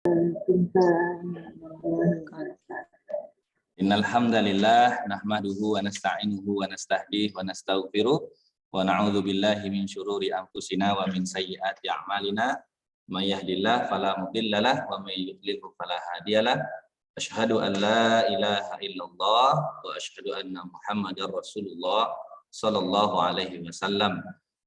Innal hamdalillah nahmaduhu wa nasta'inuhu wa nastahdihi wa nastaghfiruh wa na'udzu billahi min syururi anfusina wa min sayyiati a'malina may yahdihillahu fala mudhillalah wa may yudlilhu fala hadiyalah. Asyhadu an la ilaha illallah wa asyhadu anna Muhammadar Rasulullah sallallahu alaihi wasallam.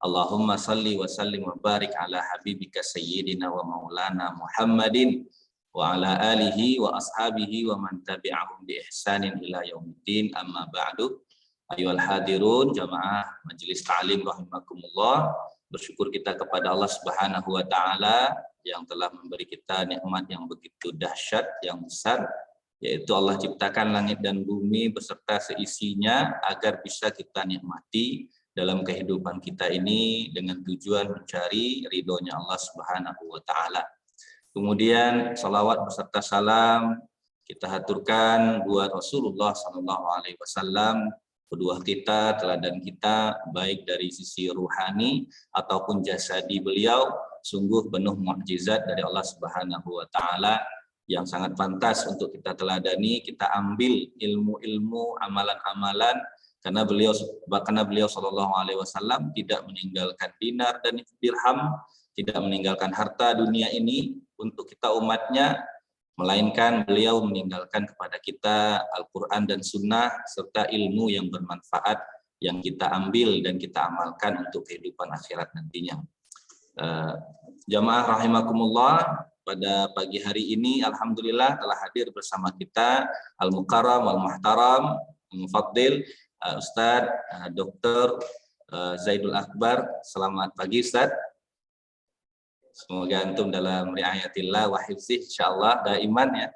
Allahumma salli wa sallim wa barik ala habibika sayyidina wa maulana Muhammadin wa ala alihi wa ashabihi wa man tabi'ahum bi ihsanin ila yaumiddin, amma ba'du. Ayyuhal hadirun jamaah majelis ta'lim rahimakumullah, bersyukur kita kepada Allah Subhanahu wa taala yang telah memberi kita nikmat yang begitu dahsyat, yang besar, yaitu Allah ciptakan langit dan bumi beserta seisinya agar bisa kita nikmati dalam kehidupan kita ini dengan tujuan mencari ridhonya Allah Subhanahu wa taala. Kemudian salawat beserta salam kita haturkan buat Rasulullah Sallallahu Alaihi Wasallam, kedua kita, teladan kita, baik dari sisi ruhani ataupun jasadi beliau, sungguh penuh mukjizat dari Allah Subhanahu Wa Taala yang sangat pantas untuk kita teladani, kita ambil ilmu-ilmu, amalan-amalan, karena beliau Sallallahu Alaihi Wasallam tidak meninggalkan dinar dan dirham, tidak meninggalkan harta dunia ini untuk kita umatnya, melainkan beliau meninggalkan kepada kita Al-Quran dan Sunnah serta ilmu yang bermanfaat yang kita ambil dan kita amalkan untuk kehidupan akhirat nantinya. Jamaah rahimakumullah, pada pagi hari ini alhamdulillah telah hadir bersama kita Al-Mukarram Wal-Muhtaram Al-Mufaddil Ustadz Dr. Zaidul Akbar. Selamat pagi Ustadz. Semoga antum dalam riayatillah wa hifzih insyaallah daiman ya.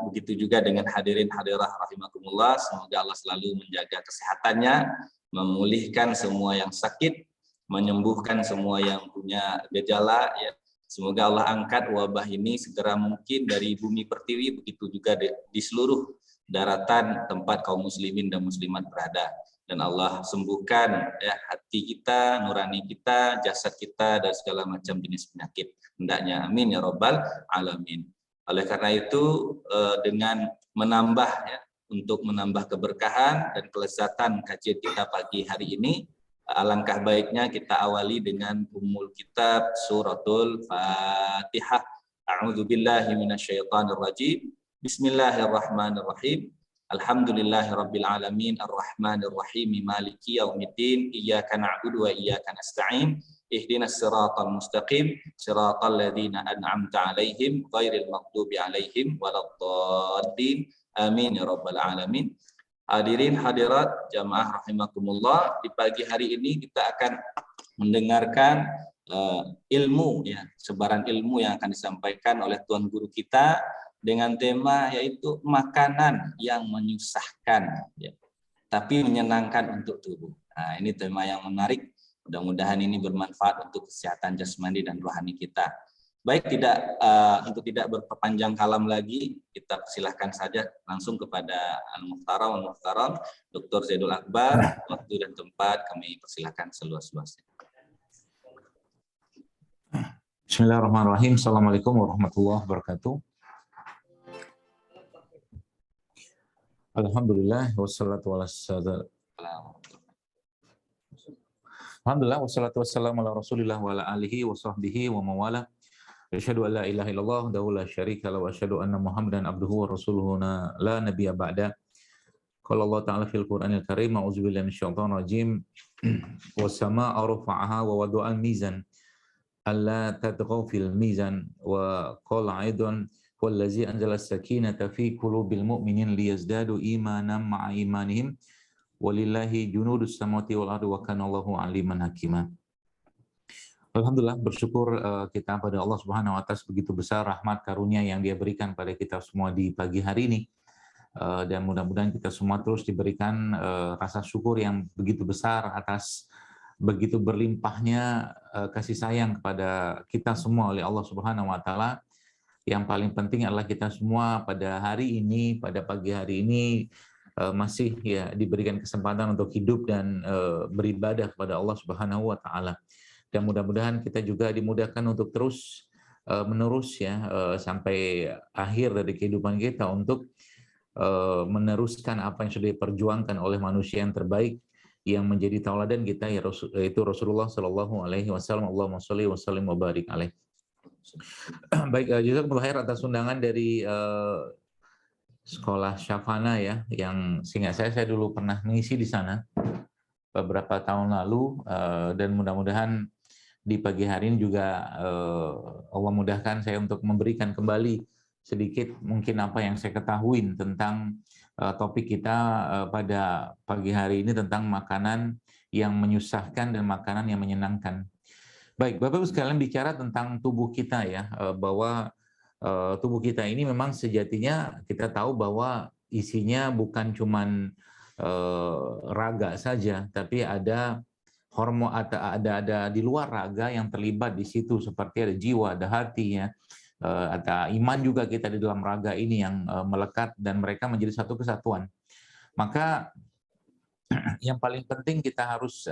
Begitu juga dengan hadirin hadirah rahimakumullah, semoga Allah selalu menjaga kesehatannya, memulihkan semua yang sakit, menyembuhkan semua yang punya gejala ya. Semoga Allah angkat wabah ini segera mungkin dari bumi pertiwi, begitu juga di seluruh daratan tempat kaum muslimin dan muslimat berada. Dan Allah sembuhkan ya hati kita, nurani kita, jasad kita dari segala macam jenis penyakit. Hendaknya amin ya rabbal alamin. Oleh karena itu dengan menambah ya, untuk menambah keberkahan dan kelezatan kajian kita pagi hari ini, alangkah baiknya kita awali dengan ummul kitab suratul Fatihah. A'udzubillahi minasyaitonirrajim. Bismillahirrahmanirrahim. Alhamdulillahirabbil alamin arrahmanir rahim maliki yaumiddin iyyaka na'budu wa iyyaka nasta'in ihdinas siratal mustaqim siratal ladzina an'amta 'alaihim ghairil maghdubi 'alaihim waladdallin amin ya rabbal alamin. Hadirin hadirat jamaah rahimakumullah, di pagi hari ini kita akan mendengarkan ilmu ya, sebaran ilmu yang akan disampaikan oleh tuan guru kita dengan tema yaitu makanan yang menyusahkan ya, tapi menyenangkan untuk tubuh. Nah, ini tema yang menarik. Mudah-mudahan ini bermanfaat untuk kesehatan jasmani dan rohani kita. Baik, untuk tidak berperpanjang kalam lagi, kita silahkan saja langsung kepada Al-Muhtaram Dr. Zaidul Akbar. Waktu dan tempat kami persilahkan seluas-luasnya. Bismillahirrahmanirrahim. Assalamualaikum warahmatullahi wabarakatuh. Alhamdulillah wassalatu wassalamu ala Rasulillah wa ala alihi wa sahbihi wa mawala. Asyhadu an la ilaha illallah wahdahu la syarika lahu wa asyhadu anna Muhammadan abduhu wa rasuluhu la nabiyya ba'da. Qala Allah ta'ala fil Qur'anil Karim, a'udzubillahi minasyaitonir rajim. Was samaa'a rafa'aha wa wada'al mizan alla tadghaw fil mizan wa qala aidan wallazi anzala as-sakinata fi qulubil mu'minin liyazdadu imanan ma'a imanihim walillahi junudus samawati wal ardi wa kana Allahu aliman hakima. Alhamdulillah, bersyukur kita pada Allah Subhanahu wa taala begitu besar rahmat karunia yang Dia berikan pada kita semua di pagi hari ini. Dan mudah-mudahan kita semua terus diberikan rasa syukur yang begitu besar atas begitu berlimpahnya kasih sayang kepada kita semua oleh Allah Subhanahu wa taala. Yang paling penting adalah kita semua pada hari ini, pada pagi hari ini masih ya diberikan kesempatan untuk hidup dan beribadah kepada Allah Subhanahu wa taala. Dan mudah-mudahan kita juga dimudahkan untuk terus menerus ya sampai akhir dari kehidupan kita untuk meneruskan apa yang sudah diperjuangkan oleh manusia yang terbaik yang menjadi tauladan kita yaitu Rasulullah Shallallahu Alaihi Wasallam. Allahumma sholli wa sallim wa barik alaih. Baik, jazakumullah khair atas undangan dari sekolah Syafana ya, yang seingat saya dulu pernah mengisi di sana beberapa tahun lalu, dan mudah-mudahan di pagi hari ini juga Allah mudahkan saya untuk memberikan kembali sedikit mungkin apa yang saya ketahui tentang topik kita pada pagi hari ini tentang makanan yang menyusahkan dan makanan yang menyenangkan. Baik, Bapak Ibu sekalian, bicara tentang tubuh kita ya, bahwa tubuh kita ini memang sejatinya kita tahu bahwa isinya bukan cuman raga saja, tapi ada hormon, ada di luar raga yang terlibat di situ, seperti ada jiwa, ada hati ya, ada iman juga kita di dalam raga ini yang melekat dan mereka menjadi satu kesatuan. Maka yang paling penting kita harus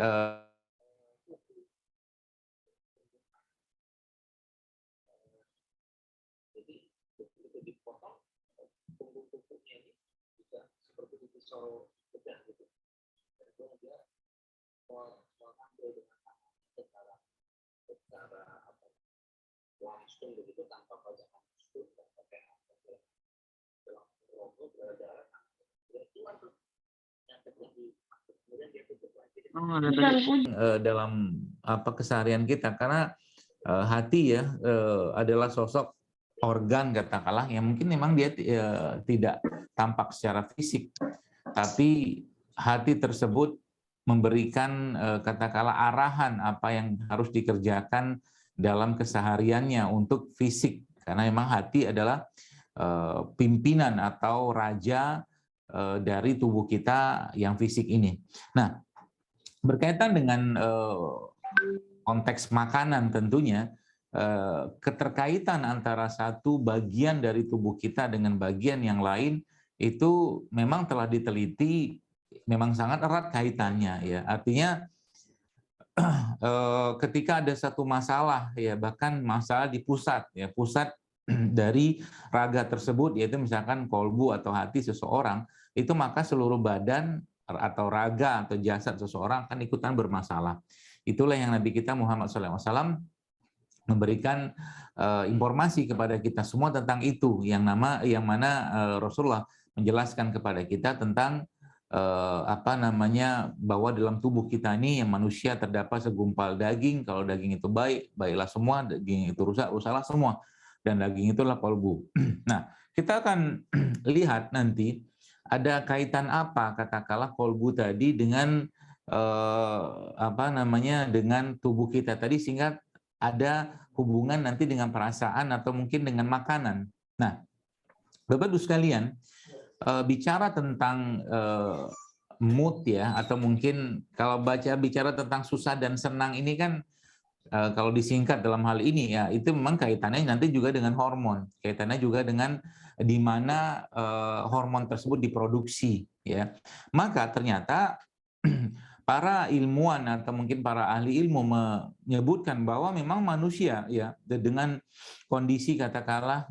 langsung begitu tanpa pajangan itu pakai dalam apa keseharian kita, karena hati ya adalah sosok organ katakanlah yang mungkin memang dia tidak tampak secara fisik, tapi hati tersebut memberikan katakanlah arahan apa yang harus dikerjakan dalam kesehariannya untuk fisik, karena memang hati adalah pimpinan atau raja dari tubuh kita yang fisik ini. Nah, berkaitan dengan konteks makanan tentunya, keterkaitan antara satu bagian dari tubuh kita dengan bagian yang lain itu memang telah diteliti, memang sangat erat kaitannya ya. Artinya ketika ada satu masalah ya, bahkan masalah di pusat ya, pusat dari raga tersebut, yaitu misalkan kolbu atau hati seseorang, itu maka seluruh badan atau raga atau jasad seseorang akan ikutan bermasalah. Itulah yang Nabi kita Muhammad SAW memberikan informasi kepada kita semua tentang itu, yang mana Rasulullah menjelaskan kepada kita tentang bahwa dalam tubuh kita ini yang manusia terdapat segumpal daging. Kalau daging itu baik, baiklah semua; daging itu rusak, rusaklah semua. Dan daging itulah kolbu. Nah, kita akan lihat nanti ada kaitan apa katakanlah kolbu tadi dengan dengan tubuh kita tadi, sehingga ada hubungan nanti dengan perasaan atau mungkin dengan makanan. Nah, Bapak Ibu sekalian, bicara tentang mood ya, atau mungkin kalau bicara tentang susah dan senang ini kan, kalau disingkat dalam hal ini ya, itu memang kaitannya nanti juga dengan hormon, kaitannya juga dengan di mana hormon tersebut diproduksi ya. Maka ternyata para ilmuwan atau mungkin para ahli ilmu menyebutkan bahwa memang manusia ya, dengan kondisi katakanlah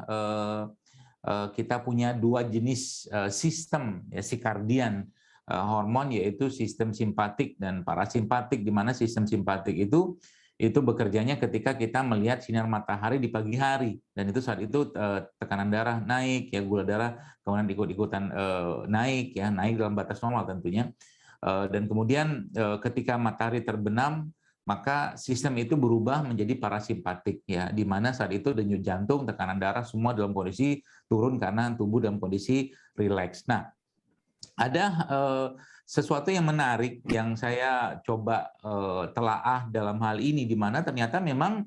kita punya dua jenis sistem ya, sikardian hormon, yaitu sistem simpatik dan parasimpatik, di mana sistem simpatik itu bekerjanya ketika kita melihat sinar matahari di pagi hari, dan itu saat itu tekanan darah naik ya, gula darah kemudian ikut-ikutan naik dalam batas normal tentunya. Dan kemudian ketika matahari terbenam, maka sistem itu berubah menjadi parasimpatik ya, di mana saat itu denyut jantung, tekanan darah semua dalam kondisi turun karena tubuh dalam kondisi rileks. Nah, ada sesuatu yang menarik yang saya coba telaah dalam hal ini, di mana ternyata memang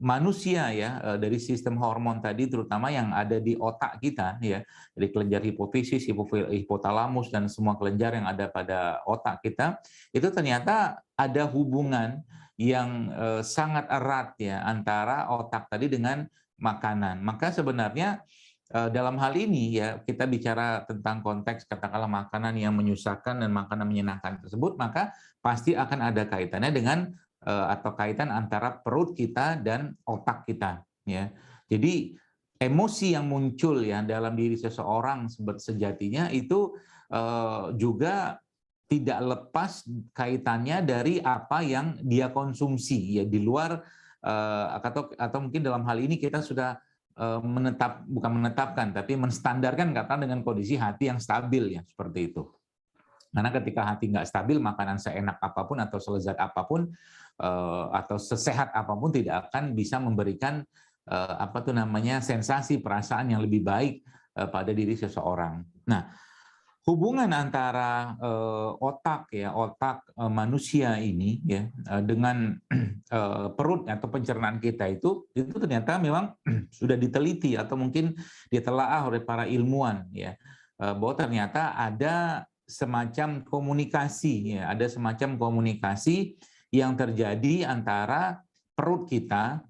manusia ya, dari sistem hormon tadi, terutama yang ada di otak kita ya, dari kelenjar hipofisis, hipotalamus, dan semua kelenjar yang ada pada otak kita, itu ternyata ada hubungan yang sangat erat ya antara otak tadi dengan makanan. Maka sebenarnya dalam hal ini ya, kita bicara tentang konteks katakanlah makanan yang menyusahkan dan makanan menyenangkan tersebut, maka pasti akan ada kaitannya dengan atau kaitan antara perut kita dan otak kita, ya. Jadi emosi yang muncul ya dalam diri seseorang sejatinya itu juga tidak lepas kaitannya dari apa yang dia konsumsi ya di luar atau mungkin dalam hal ini kita sudah bukan menetapkan tapi menstandarkan kata dengan kondisi hati yang stabil ya seperti itu. Karena ketika hati nggak stabil, makanan seenak apapun atau selezat apapun atau sesehat apapun tidak akan bisa memberikan sensasi perasaan yang lebih baik pada diri seseorang. Nah, hubungan antara otak manusia ini ya dengan perut atau pencernaan kita itu ternyata memang sudah diteliti atau mungkin ditelaah oleh para ilmuwan ya bahwa ternyata ada semacam komunikasi ya, ada semacam komunikasi yang terjadi antara perut kita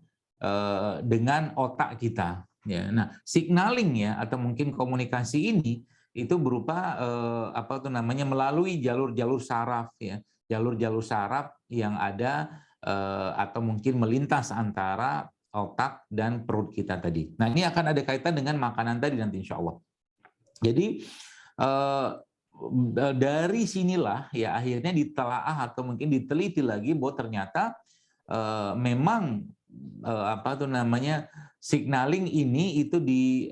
dengan otak kita ya. Nah, signaling ya atau mungkin komunikasi ini itu berupa melalui jalur-jalur saraf ya, jalur-jalur saraf yang ada atau mungkin melintas antara otak dan perut kita tadi. Nah, ini akan ada kaitan dengan makanan tadi nanti insya Allah. Jadi dari sinilah ya akhirnya ditelaah atau mungkin diteliti lagi bahwa ternyata memang signaling ini itu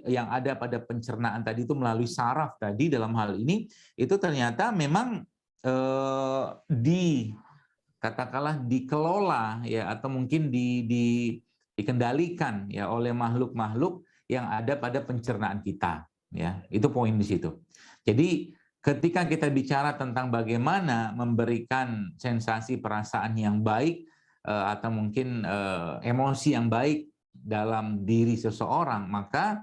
yang ada pada pencernaan tadi itu melalui saraf tadi dalam hal ini itu ternyata memang katakanlah dikelola ya atau mungkin dikendalikan ya oleh makhluk-makhluk yang ada pada pencernaan kita ya. Itu poin di situ. Jadi ketika kita bicara tentang bagaimana memberikan sensasi perasaan yang baik atau mungkin emosi yang baik dalam diri seseorang, maka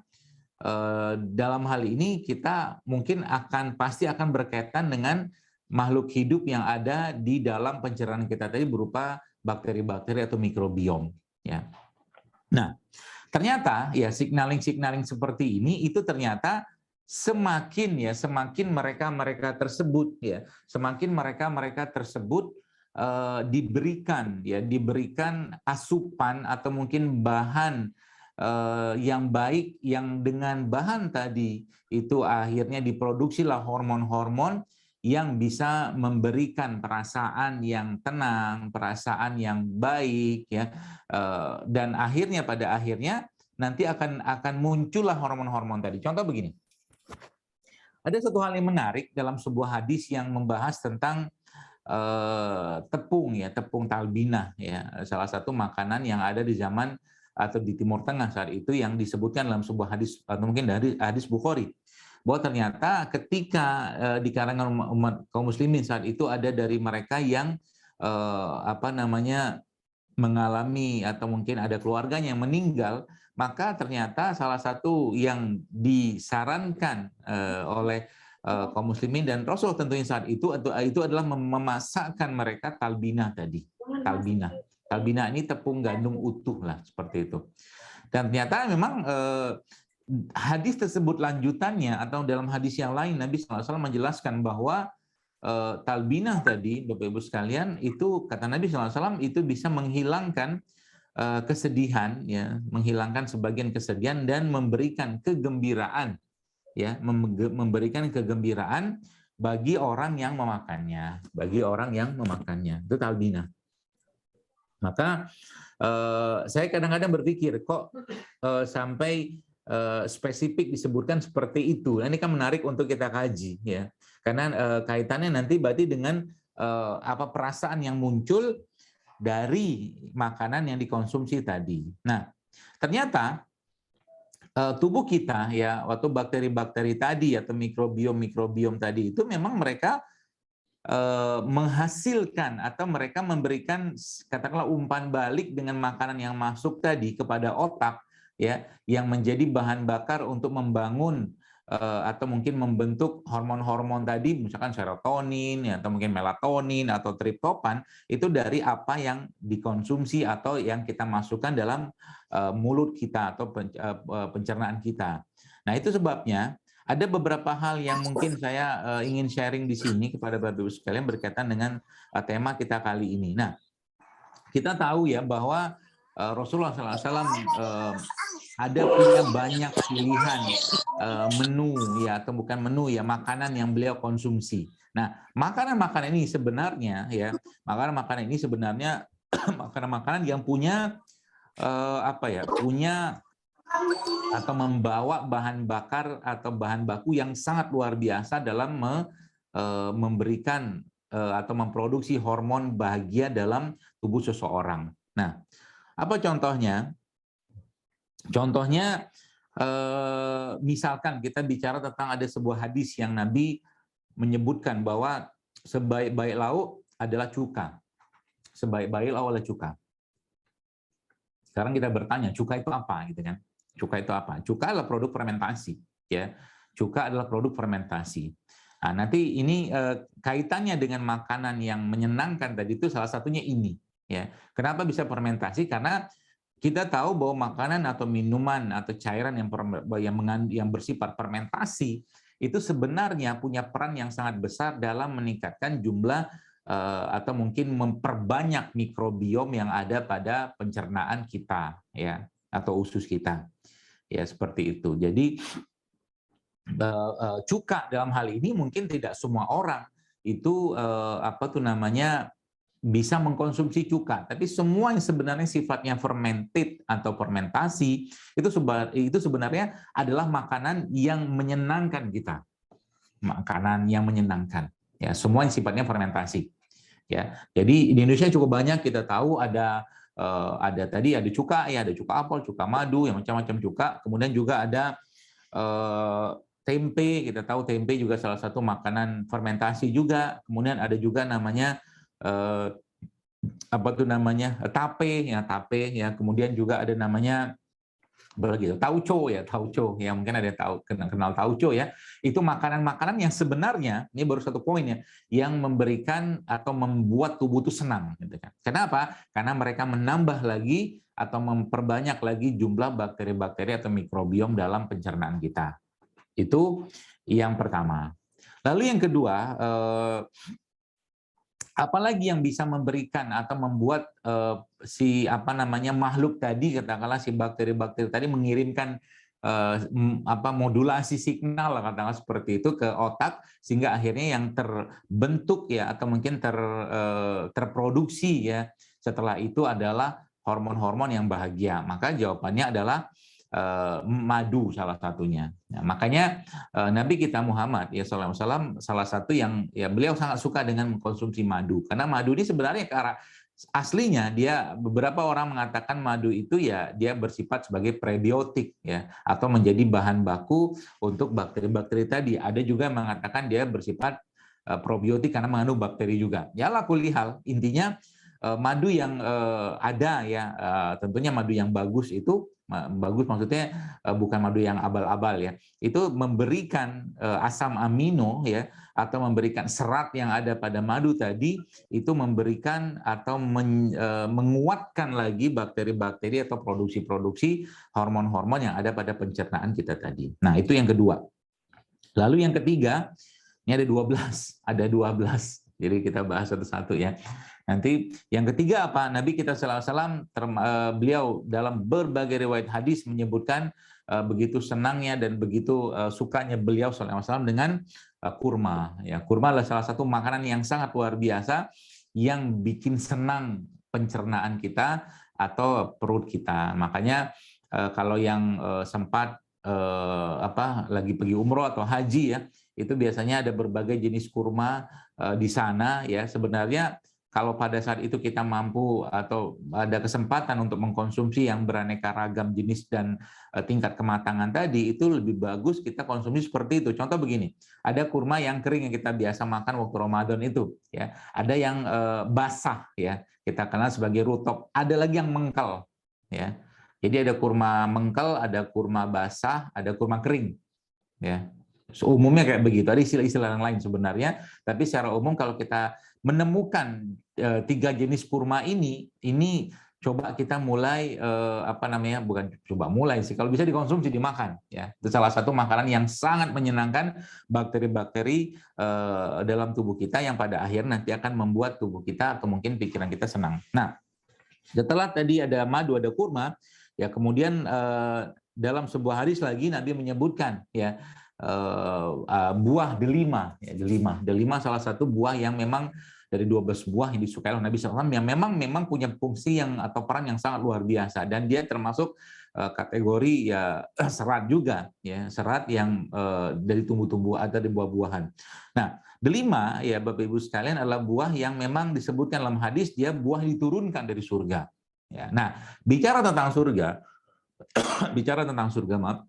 dalam hal ini kita mungkin pasti akan berkaitan dengan makhluk hidup yang ada di dalam pencernaan kita tadi berupa bakteri-bakteri atau mikrobiom. Ya. Nah, ternyata ya signaling seperti ini itu ternyata semakin mereka tersebut diberikan asupan atau mungkin bahan yang baik yang dengan bahan tadi itu akhirnya diproduksilah hormon-hormon yang bisa memberikan perasaan yang tenang, perasaan yang baik ya dan pada akhirnya nanti akan muncullah hormon-hormon tadi. Contoh begini. Ada satu hal yang menarik dalam sebuah hadis yang membahas tentang tepung talbinah ya, salah satu makanan yang ada di zaman atau di Timur Tengah saat itu yang disebutkan dalam sebuah hadis atau mungkin dari hadis Bukhari bahwa ternyata ketika di kalangan umat kaum muslimin saat itu ada dari mereka yang mengalami atau mungkin ada keluarganya yang meninggal, maka ternyata salah satu yang disarankan oleh kaum muslimin dan Rasul tentunya saat itu adalah memasakkan mereka talbinah tadi. Talbinah ini tepung gandum utuh lah seperti itu. Dan ternyata memang hadis tersebut lanjutannya atau dalam hadis yang lain Nabi SAW menjelaskan bahwa talbinah tadi, Bapak Ibu sekalian, itu kata Nabi SAW itu bisa menghilangkan kesedihan, ya, menghilangkan sebagian kesedihan dan memberikan kegembiraan, ya, memberikan kegembiraan bagi orang yang memakannya, itu talbinah. Maka saya kadang-kadang berpikir kok sampai spesifik disebutkan seperti itu. Nah, ini kan menarik untuk kita kaji, ya. Karena kaitannya nanti berarti dengan perasaan yang muncul dari makanan yang dikonsumsi tadi. Nah, ternyata tubuh kita ya waktu bakteri-bakteri tadi atau mikrobiom tadi itu memang mereka menghasilkan atau mereka memberikan katakanlah umpan balik dengan makanan yang masuk tadi kepada otak ya yang menjadi bahan bakar untuk membangun atau mungkin membentuk hormon-hormon tadi misalkan serotonin ya, atau mungkin melatonin atau triptopan itu dari apa yang dikonsumsi atau yang kita masukkan dalam mulut kita atau pencernaan kita. Nah, itu sebabnya ada beberapa hal yang mungkin saya ingin sharing di sini kepada Bapak Ibu sekalian berkaitan dengan tema kita kali ini. Nah, kita tahu ya bahwa Rasulullah SAW ada punya banyak pilihan menu ya, atau bukan menu ya, makanan yang beliau konsumsi. Nah, makanan-makanan ini sebenarnya ya, makanan-makanan ini sebenarnya makanan-makanan yang punya punya atau membawa bahan bakar atau bahan baku yang sangat luar biasa dalam memberikan atau memproduksi hormon bahagia dalam tubuh seseorang. Nah, apa contohnya? Contohnya, misalkan kita bicara tentang ada sebuah hadis yang Nabi menyebutkan bahwa sebaik-baik lauk adalah cuka. Sebaik-baik lauk adalah cuka. Sekarang kita bertanya, cuka itu apa? Gitu kan? Cuka itu apa? Cuka adalah produk fermentasi. Ya, cuka adalah produk fermentasi. Nah, nanti ini kaitannya dengan makanan yang menyenangkan tadi itu salah satunya ini. Ya, kenapa bisa fermentasi? Karena kita tahu bahwa makanan atau minuman atau cairan yang bersifat fermentasi itu sebenarnya punya peran yang sangat besar dalam meningkatkan jumlah atau mungkin memperbanyak mikrobiom yang ada pada pencernaan kita ya, atau usus kita. Ya, seperti itu. Jadi cuka dalam hal ini mungkin tidak semua orang itu bisa mengkonsumsi cuka, tapi semua yang sebenarnya sifatnya fermented atau fermentasi itu sebenarnya adalah makanan yang menyenangkan kita, makanan yang menyenangkan. Ya, semua yang sifatnya fermentasi. Ya, jadi di Indonesia cukup banyak kita tahu ada cuka ya, ada cuka apel, cuka madu, yang macam-macam cuka. Kemudian juga ada tempe, kita tahu tempe juga salah satu makanan fermentasi juga. Kemudian ada juga namanya tape ya, kemudian juga ada namanya tauco ya, mungkin ada yang tahu kenal tauco ya. Itu makanan-makanan yang sebenarnya, ini baru satu poin ya, yang memberikan atau membuat tubuh itu senang gitu kan. Kenapa? Karena mereka menambah lagi atau memperbanyak lagi jumlah bakteri-bakteri atau mikrobiom dalam pencernaan kita. Itu yang pertama. Lalu yang kedua, apalagi yang bisa memberikan atau membuat makhluk tadi, katakanlah si bakteri-bakteri tadi mengirimkan modulasi signal, katakanlah seperti itu, ke otak, sehingga akhirnya yang terbentuk ya, atau mungkin terproduksi ya setelah itu adalah hormon-hormon yang bahagia. Maka jawabannya adalah madu salah satunya. Nah, makanya Nabi kita Muhammad ya sallallahu alaihi wasallam salah satu yang ya beliau sangat suka dengan mengkonsumsi madu, karena madu ini sebenarnya aslinya dia, beberapa orang mengatakan madu itu ya dia bersifat sebagai prebiotik ya, atau menjadi bahan baku untuk bakteri-bakteri tadi. Ada juga yang mengatakan dia bersifat probiotik karena mengandung bakteri juga. Ya lah kulihal, intinya madu yang ada ya, tentunya madu yang bagus itu maksudnya bukan madu yang abal-abal ya, itu memberikan asam amino ya, atau memberikan serat yang ada pada madu tadi, itu memberikan atau menguatkan lagi bakteri-bakteri atau produksi-produksi hormon-hormon yang ada pada pencernaan kita tadi. Nah, itu yang kedua. Lalu yang ketiga, ini ada 12. Jadi kita bahas satu-satu ya. Nanti yang ketiga apa? Nabi kita sallallahu alaihi wasallam beliau dalam berbagai riwayat hadis menyebutkan begitu senangnya dan begitu sukanya beliau sallallahu alaihi wasallam dengan kurma. Ya, kurma adalah salah satu makanan yang sangat luar biasa yang bikin senang pencernaan kita atau perut kita. Makanya kalau yang sempat lagi pergi umroh atau haji ya, itu biasanya ada berbagai jenis kurma di sana ya. Sebenarnya kalau pada saat itu kita mampu atau ada kesempatan untuk mengkonsumsi yang beraneka ragam jenis dan tingkat kematangan tadi, itu lebih bagus kita konsumsi seperti itu. Contoh begini, ada kurma yang kering yang kita biasa makan waktu Ramadan itu, ya. Ada yang basah, ya, kita kenal sebagai rutop. Ada lagi yang mengkel, ya. Jadi ada kurma mengkel, ada kurma basah, ada kurma kering, ya. Umumnya kayak begitu. Ada istilah-istilah yang lain sebenarnya, tapi secara umum kalau kita menemukan 3 jenis kurma ini coba kita mulai bukan coba mulai sih, kalau bisa dikonsumsi, dimakan ya. Itu salah satu makanan yang sangat menyenangkan bakteri-bakteri dalam tubuh kita yang pada akhirnya nanti akan membuat tubuh kita atau mungkin pikiran kita senang. Nah, Setelah tadi ada madu, ada kurma, ya kemudian dalam sebuah hadis lagi Nabi menyebutkan ya buah delima, ya, delima salah satu buah yang memang dari 12 buah yang disukai oleh Nabi SAW yang memang punya fungsi yang atau peran yang sangat luar biasa, dan dia termasuk kategori ya serat juga, ya serat yang dari tumbuh-tumbuh atau dari buah-buahan. Nah, delima ya Bapak Ibu sekalian adalah buah yang memang disebutkan dalam hadis dia buah diturunkan dari surga. Ya, nah bicara tentang surga, maaf,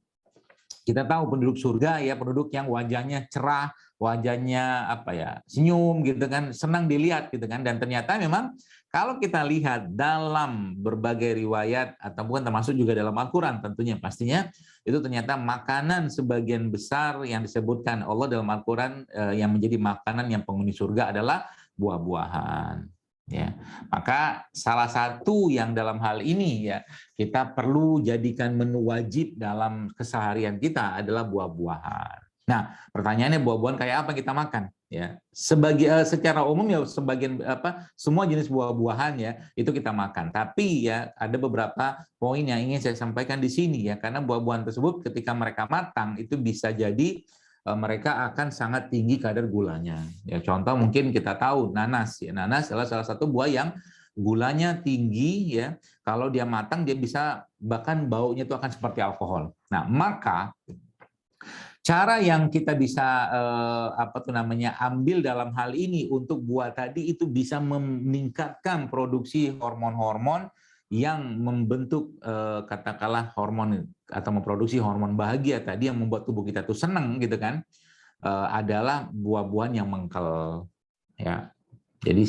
kita tahu penduduk surga ya penduduk yang wajahnya cerah, wajahnya apa ya senyum gitu kan, senang dilihat gitu kan, dan ternyata memang kalau kita lihat dalam berbagai riwayat ataupun termasuk juga dalam Al-Quran tentunya pastinya itu ternyata makanan sebagian besar yang disebutkan Allah dalam Al-Quran yang menjadi makanan yang penghuni surga adalah buah-buahan. Ya, maka salah satu yang dalam hal ini ya kita perlu jadikan menu wajib dalam keseharian kita adalah buah-buahan. Nah, pertanyaannya buah-buahan kayak apa kita makan? Ya, secara umum ya sebagian semua jenis buah-buahan ya itu kita makan. Tapi ya ada beberapa poin yang ingin saya sampaikan di sini ya, karena buah-buahan tersebut ketika mereka matang itu bisa jadi mereka akan sangat tinggi kadar gulanya. Ya, contoh mungkin kita tahu nanas. Ya, nanas adalah salah satu buah yang gulanya tinggi ya. Kalau dia matang dia bisa bahkan baunya itu akan seperti alkohol. Nah, maka cara yang kita bisa ambil dalam hal ini untuk buah tadi itu bisa meningkatkan produksi hormon-hormon yang membentuk katakanlah hormon atau memproduksi hormon bahagia tadi yang membuat tubuh kita tuh senang gitu kan, adalah buah-buahan yang mengkel ya. Jadi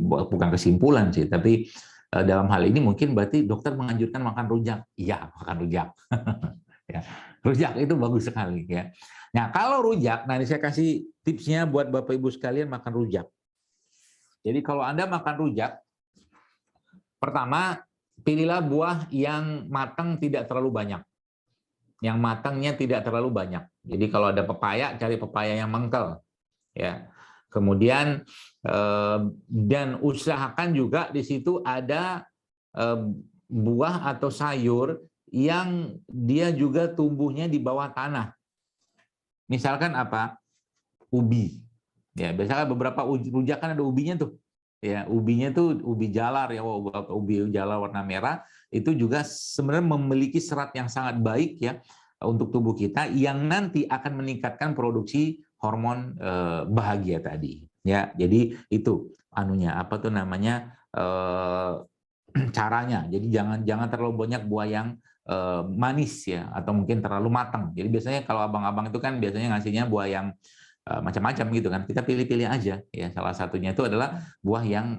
bukan kesimpulan sih, tapi dalam hal ini mungkin berarti dokter menganjurkan makan rujak. Iya, makan rujak. Ya, rujak itu bagus sekali ya. Nah, kalau rujak, nah ini saya kasih tipsnya buat Bapak Ibu sekalian makan rujak. Jadi kalau Anda makan rujak, pertama pilihlah buah yang matang tidak terlalu banyak. Yang matangnya tidak terlalu banyak. Jadi kalau ada pepaya, cari pepaya yang mengkel. Ya. Kemudian dan usahakan juga di situ ada buah atau sayur yang dia juga tumbuhnya di bawah tanah. Misalkan apa? Ubi. Ya, biasanya beberapa rujak kan ada ubinya tuh. Ya, ubinya tuh ubi jalar ya, ubi jalar warna merah itu juga sebenarnya memiliki serat yang sangat baik ya untuk tubuh kita yang nanti akan meningkatkan produksi hormon bahagia tadi. Ya, jadi itu anunya apa tuh namanya caranya. Jadi jangan terlalu banyak buah yang manis ya atau mungkin terlalu matang. Jadi biasanya kalau abang-abang itu kan biasanya ngasihnya buah yang macam-macam gitu kan. Kita pilih-pilih aja ya. Salah satunya itu adalah buah yang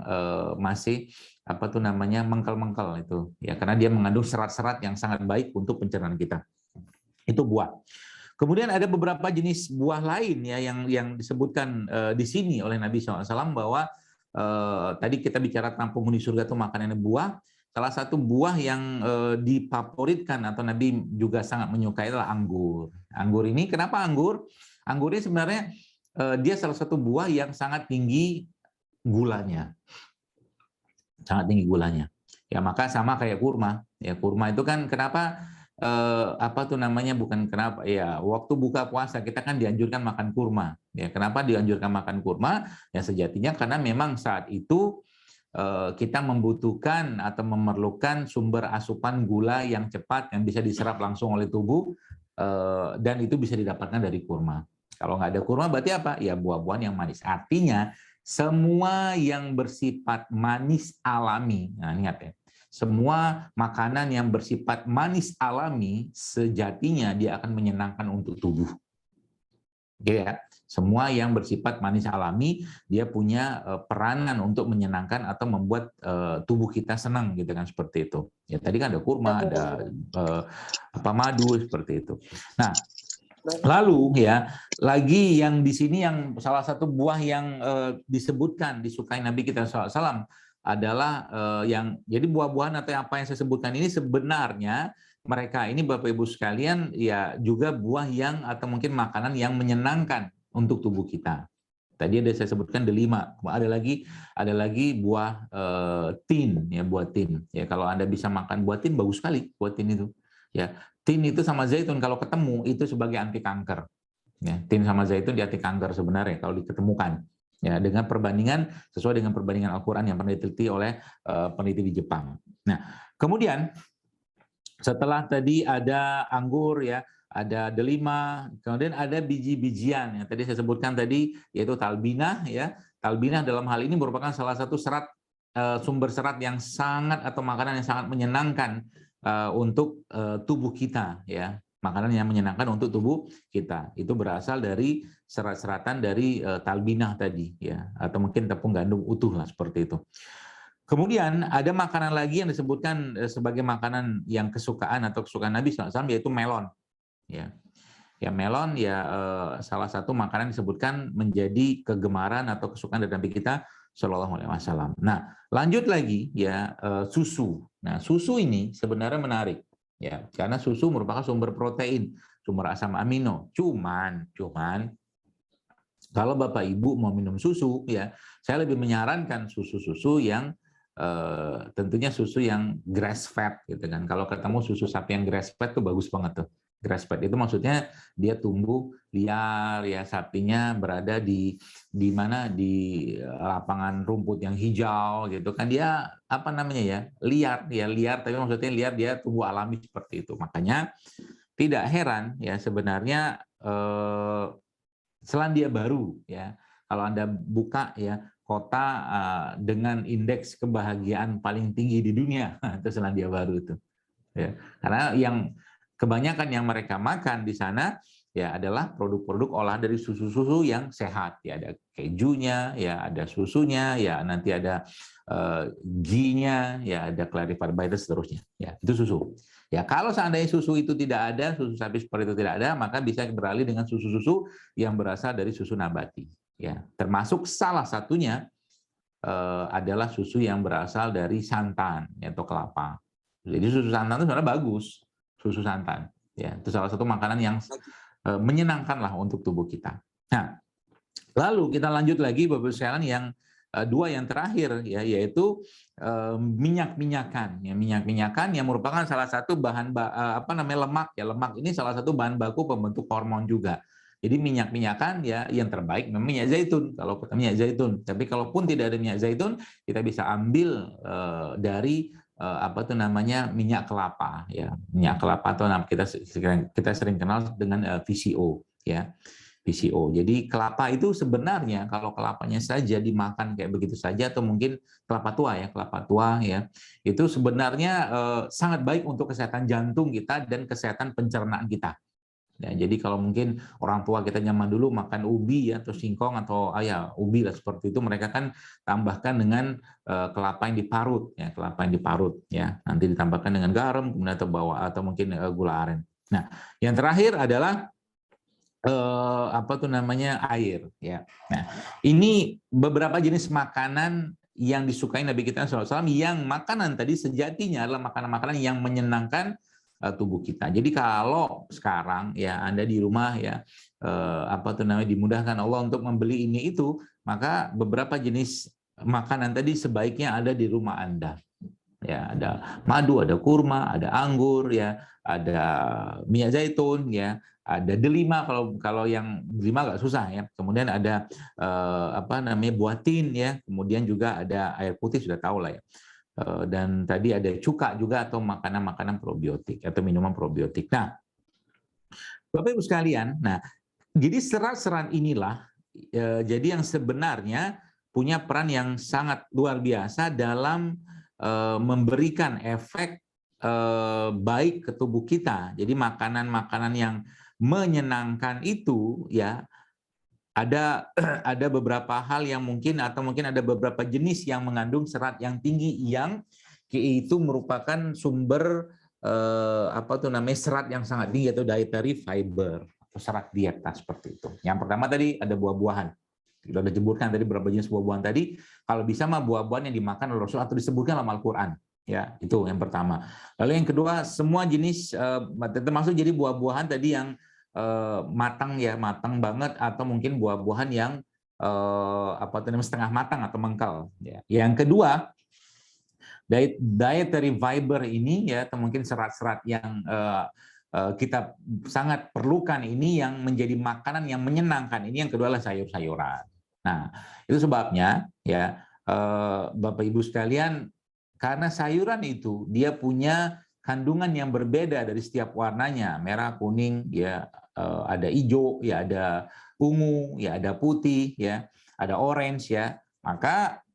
masih apa tuh namanya mengkel-mengkel itu ya, karena dia mengandung serat-serat yang sangat baik untuk pencernaan kita. Itu buah. Kemudian ada beberapa jenis buah lain ya yang disebutkan di sini oleh Nabi SAW bahwa tadi kita bicara tentang penghuni surga itu makanannya buah. Salah satu buah yang difavoritkan atau Nabi juga sangat menyukai adalah anggur. Anggur ini kenapa anggur? Anggur ini sebenarnya dia salah satu buah yang sangat tinggi gulanya. Sangat tinggi gulanya. Ya maka sama kayak kurma. Ya kurma itu kan kenapa apa tuh namanya bukan kenapa ya waktu buka puasa kita kan dianjurkan makan kurma. Ya kenapa dianjurkan makan kurma? Ya sejatinya karena memang saat itu kita membutuhkan atau memerlukan sumber asupan gula yang cepat yang bisa diserap langsung oleh tubuh dan itu bisa didapatkan dari kurma. Kalau nggak ada kurma berarti apa? Ya buah-buahan yang manis. Artinya semua yang bersifat manis alami. Nah, ingat ya. Semua makanan yang bersifat manis alami sejatinya dia akan menyenangkan untuk tubuh. Oke ya. Semua yang bersifat manis alami dia punya peranan untuk menyenangkan atau membuat tubuh kita senang gitu kan, seperti itu. Ya tadi kan ada kurma, ada madu seperti itu. Nah, lalu ya lagi yang di sini yang salah satu buah yang disebutkan disukai Nabi kita SAW adalah yang jadi buah-buahan atau apa yang saya sebutkan ini sebenarnya mereka ini Bapak Ibu sekalian ya juga buah yang atau mungkin makanan yang menyenangkan untuk tubuh kita. Tadi saya sebutkan delima. Ada lagi buah tin ya, buah tin. Ya, kalau Anda bisa makan buah tin bagus sekali buah tin itu. Ya, tin itu sama zaitun kalau ketemu itu sebagai anti kanker. Ya, tin sama zaitun di anti kanker sebenarnya kalau diketemukan. Ya, dengan perbandingan sesuai dengan perbandingan Al-Qur'an yang pernah diteliti oleh peneliti di Jepang. Nah, kemudian setelah tadi ada anggur ya, ada delima, kemudian ada biji-bijian yang tadi saya sebutkan tadi yaitu talbinah ya. Talbinah dalam hal ini merupakan salah satu serat sumber serat yang sangat atau makanan yang sangat menyenangkan untuk tubuh kita ya. Makanan yang menyenangkan untuk tubuh kita. Itu berasal dari serat-seratan dari talbinah tadi ya, atau mungkin tepung gandum utuh lah seperti itu. Kemudian ada makanan lagi yang disebutkan sebagai makanan yang kesukaan atau kesukaan Nabi SAW yaitu melon. Ya melon ya salah satu makanan disebutkan menjadi kegemaran atau kesukaan dari Nabi kita Shallallahu Alaihi Wasallam. Nah lanjut lagi ya susu. Nah susu ini sebenarnya menarik ya karena susu merupakan sumber protein, sumber asam amino. Cuman kalau Bapak Ibu mau minum susu ya saya lebih menyarankan susu-susu yang tentunya susu yang grass fed gitu kan. Kalau ketemu susu sapi yang grass fed tuh bagus banget tuh. Grass fed itu maksudnya dia tumbuh liar ya, sapinya berada di mana di lapangan rumput yang hijau gitu kan, dia apa namanya ya liar tapi maksudnya liar dia tumbuh alami seperti itu. Makanya tidak heran ya sebenarnya Selandia Baru ya, kalau Anda buka ya kota dengan indeks kebahagiaan paling tinggi di dunia itu Selandia Baru itu ya, karena yang kebanyakan yang mereka makan di sana ya adalah produk-produk olahan dari susu-susu yang sehat ya, ada kejunya ya, ada susunya ya, nanti ada ghee-nya ya, ada clarified butter seterusnya ya, itu susu. Ya, kalau seandainya susu itu tidak ada, susu sapi seperti itu tidak ada, maka bisa beralih dengan susu-susu yang berasal dari susu nabati. Ya, termasuk salah satunya adalah susu yang berasal dari santan atau kelapa. Jadi susu santan itu sebenarnya bagus, susu santan. Ya, itu salah satu makanan yang menyenangkan lah untuk tubuh kita. Nah, lalu kita lanjut lagi Bapak sekalian yang dua yang terakhir ya, yaitu minyak-minyakan ya, minyak-minyakan yang merupakan salah satu bahan lemak ya. Lemak ini salah satu bahan baku pembentuk hormon juga. Jadi minyak-minyakan ya yang terbaik memang minyak zaitun kalau kita minyak zaitun. Tapi kalaupun tidak ada minyak zaitun, kita bisa ambil dari minyak kelapa ya. Minyak kelapa atau kita sering kenal dengan VCO ya. PCO. Jadi kelapa itu sebenarnya kalau kelapanya saja dimakan kayak begitu saja atau mungkin kelapa tua ya, itu sebenarnya sangat baik untuk kesehatan jantung kita dan kesehatan pencernaan kita. Ya, jadi kalau mungkin orang tua kita nyaman dulu makan ubi ya, atau singkong atau ubi lah seperti itu, mereka kan tambahkan dengan kelapa yang diparut ya, kelapa yang diparut ya, nanti ditambahkan dengan garam kemudian atau mungkin gula aren. Nah, yang terakhir adalah air ya. Nah, ini beberapa jenis makanan yang disukai Nabi kita SAW yang makanan tadi sejatinya adalah makanan-makanan yang menyenangkan tubuh kita. Jadi kalau sekarang ya Anda di rumah ya dimudahkan Allah untuk membeli ini itu, maka beberapa jenis makanan tadi sebaiknya ada di rumah Anda. Ya, ada madu, ada kurma, ada anggur ya, ada minyak zaitun ya, ada delima kalau yang delima agak susah ya. Kemudian ada buah tin ya, kemudian juga ada air putih sudah tahu lah ya. Dan tadi ada cuka juga atau makanan-makanan probiotik atau minuman probiotik. Nah, Bapak Ibu sekalian, nah jadi serat-serat inilah jadi yang sebenarnya punya peran yang sangat luar biasa dalam memberikan efek baik ke tubuh kita. Jadi makanan-makanan yang menyenangkan itu ya ada beberapa hal yang mungkin ada beberapa jenis yang mengandung serat yang tinggi yang itu merupakan sumber serat yang sangat tinggi atau dietary fiber atau serat diet seperti itu. Yang pertama tadi ada buah-buahan. Kita sudah sebutkan tadi beberapa jenis buah-buahan tadi. Kalau bisa mah buah-buahan yang dimakan oleh Rasul atau disebutkan dalam Al-Qur'an. Ya, itu yang pertama. Lalu yang kedua, semua jenis termasuk jadi buah-buahan tadi yang matang banget atau mungkin buah-buahan yang setengah matang atau mengkal. Ya. Yang kedua, dietary fiber ini ya, atau mungkin serat-serat yang kita sangat perlukan ini yang menjadi makanan yang menyenangkan. Ini yang kedua adalah sayur-sayuran. Nah, itu sebabnya ya Bapak Ibu sekalian, karena sayuran itu dia punya kandungan yang berbeda dari setiap warnanya, merah, kuning, ya ada hijau, ya ada ungu, ya ada putih, ya ada orange, ya. Maka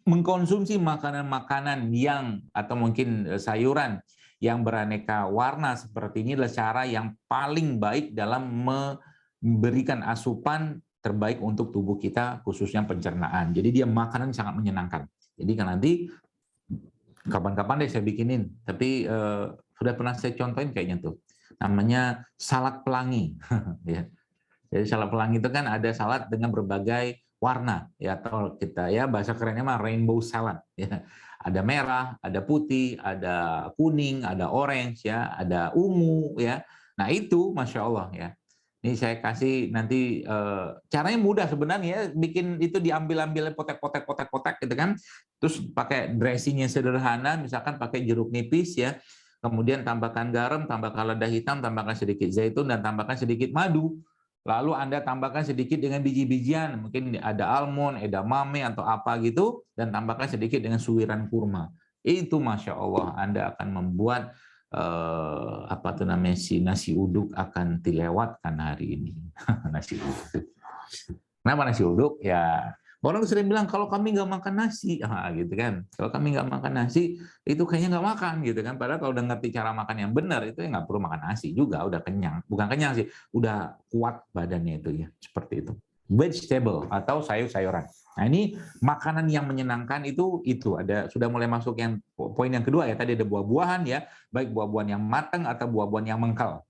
mengkonsumsi makanan-makanan yang atau mungkin sayuran yang beraneka warna seperti ini adalah cara yang paling baik dalam memberikan asupan terbaik untuk tubuh kita, khususnya pencernaan. Jadi dia makanan sangat menyenangkan. Jadi kan nanti kapan-kapan deh saya bikinin, tapi sudah pernah saya contohin kayaknya tuh. Namanya salad pelangi. Ya. Jadi salad pelangi itu kan ada salad dengan berbagai warna, ya, atau kita ya bahasa kerennya mah rainbow salad, ya. Ada merah, ada putih, ada kuning, ada orange, ya, ada ungu, ya. Nah itu masya Allah, ya. Ini saya kasih nanti caranya mudah sebenarnya, bikin itu diambil-ambil potek-potek gitu kan, terus pakai dressing yang sederhana, misalkan pakai jeruk nipis, ya. Kemudian tambahkan garam, tambahkan lada hitam, tambahkan sedikit zaitun, dan tambahkan sedikit madu. Lalu Anda tambahkan sedikit dengan biji-bijian, mungkin ada almond, edamame, atau apa gitu, dan tambahkan sedikit dengan suiran kurma. Itu Masya Allah, Anda akan membuat nasi uduk akan dilewatkan hari ini. Nasi uduk. Kenapa nasi uduk? Ya, orang sering bilang kalau kami nggak makan nasi, gitu kan. Kalau kami nggak makan nasi, itu kayaknya nggak makan, gitu kan. Padahal kalau udah ngerti cara makan yang benar, itu ya nggak perlu makan nasi juga, udah kenyang. Bukan kenyang sih, udah kuat badannya itu ya, seperti itu. Vegetable atau sayur-sayuran. Nah ini makanan yang menyenangkan itu ada sudah mulai masuk yang poin yang kedua ya. Tadi ada buah-buahan ya, baik buah-buahan yang matang atau buah-buahan yang mengkal.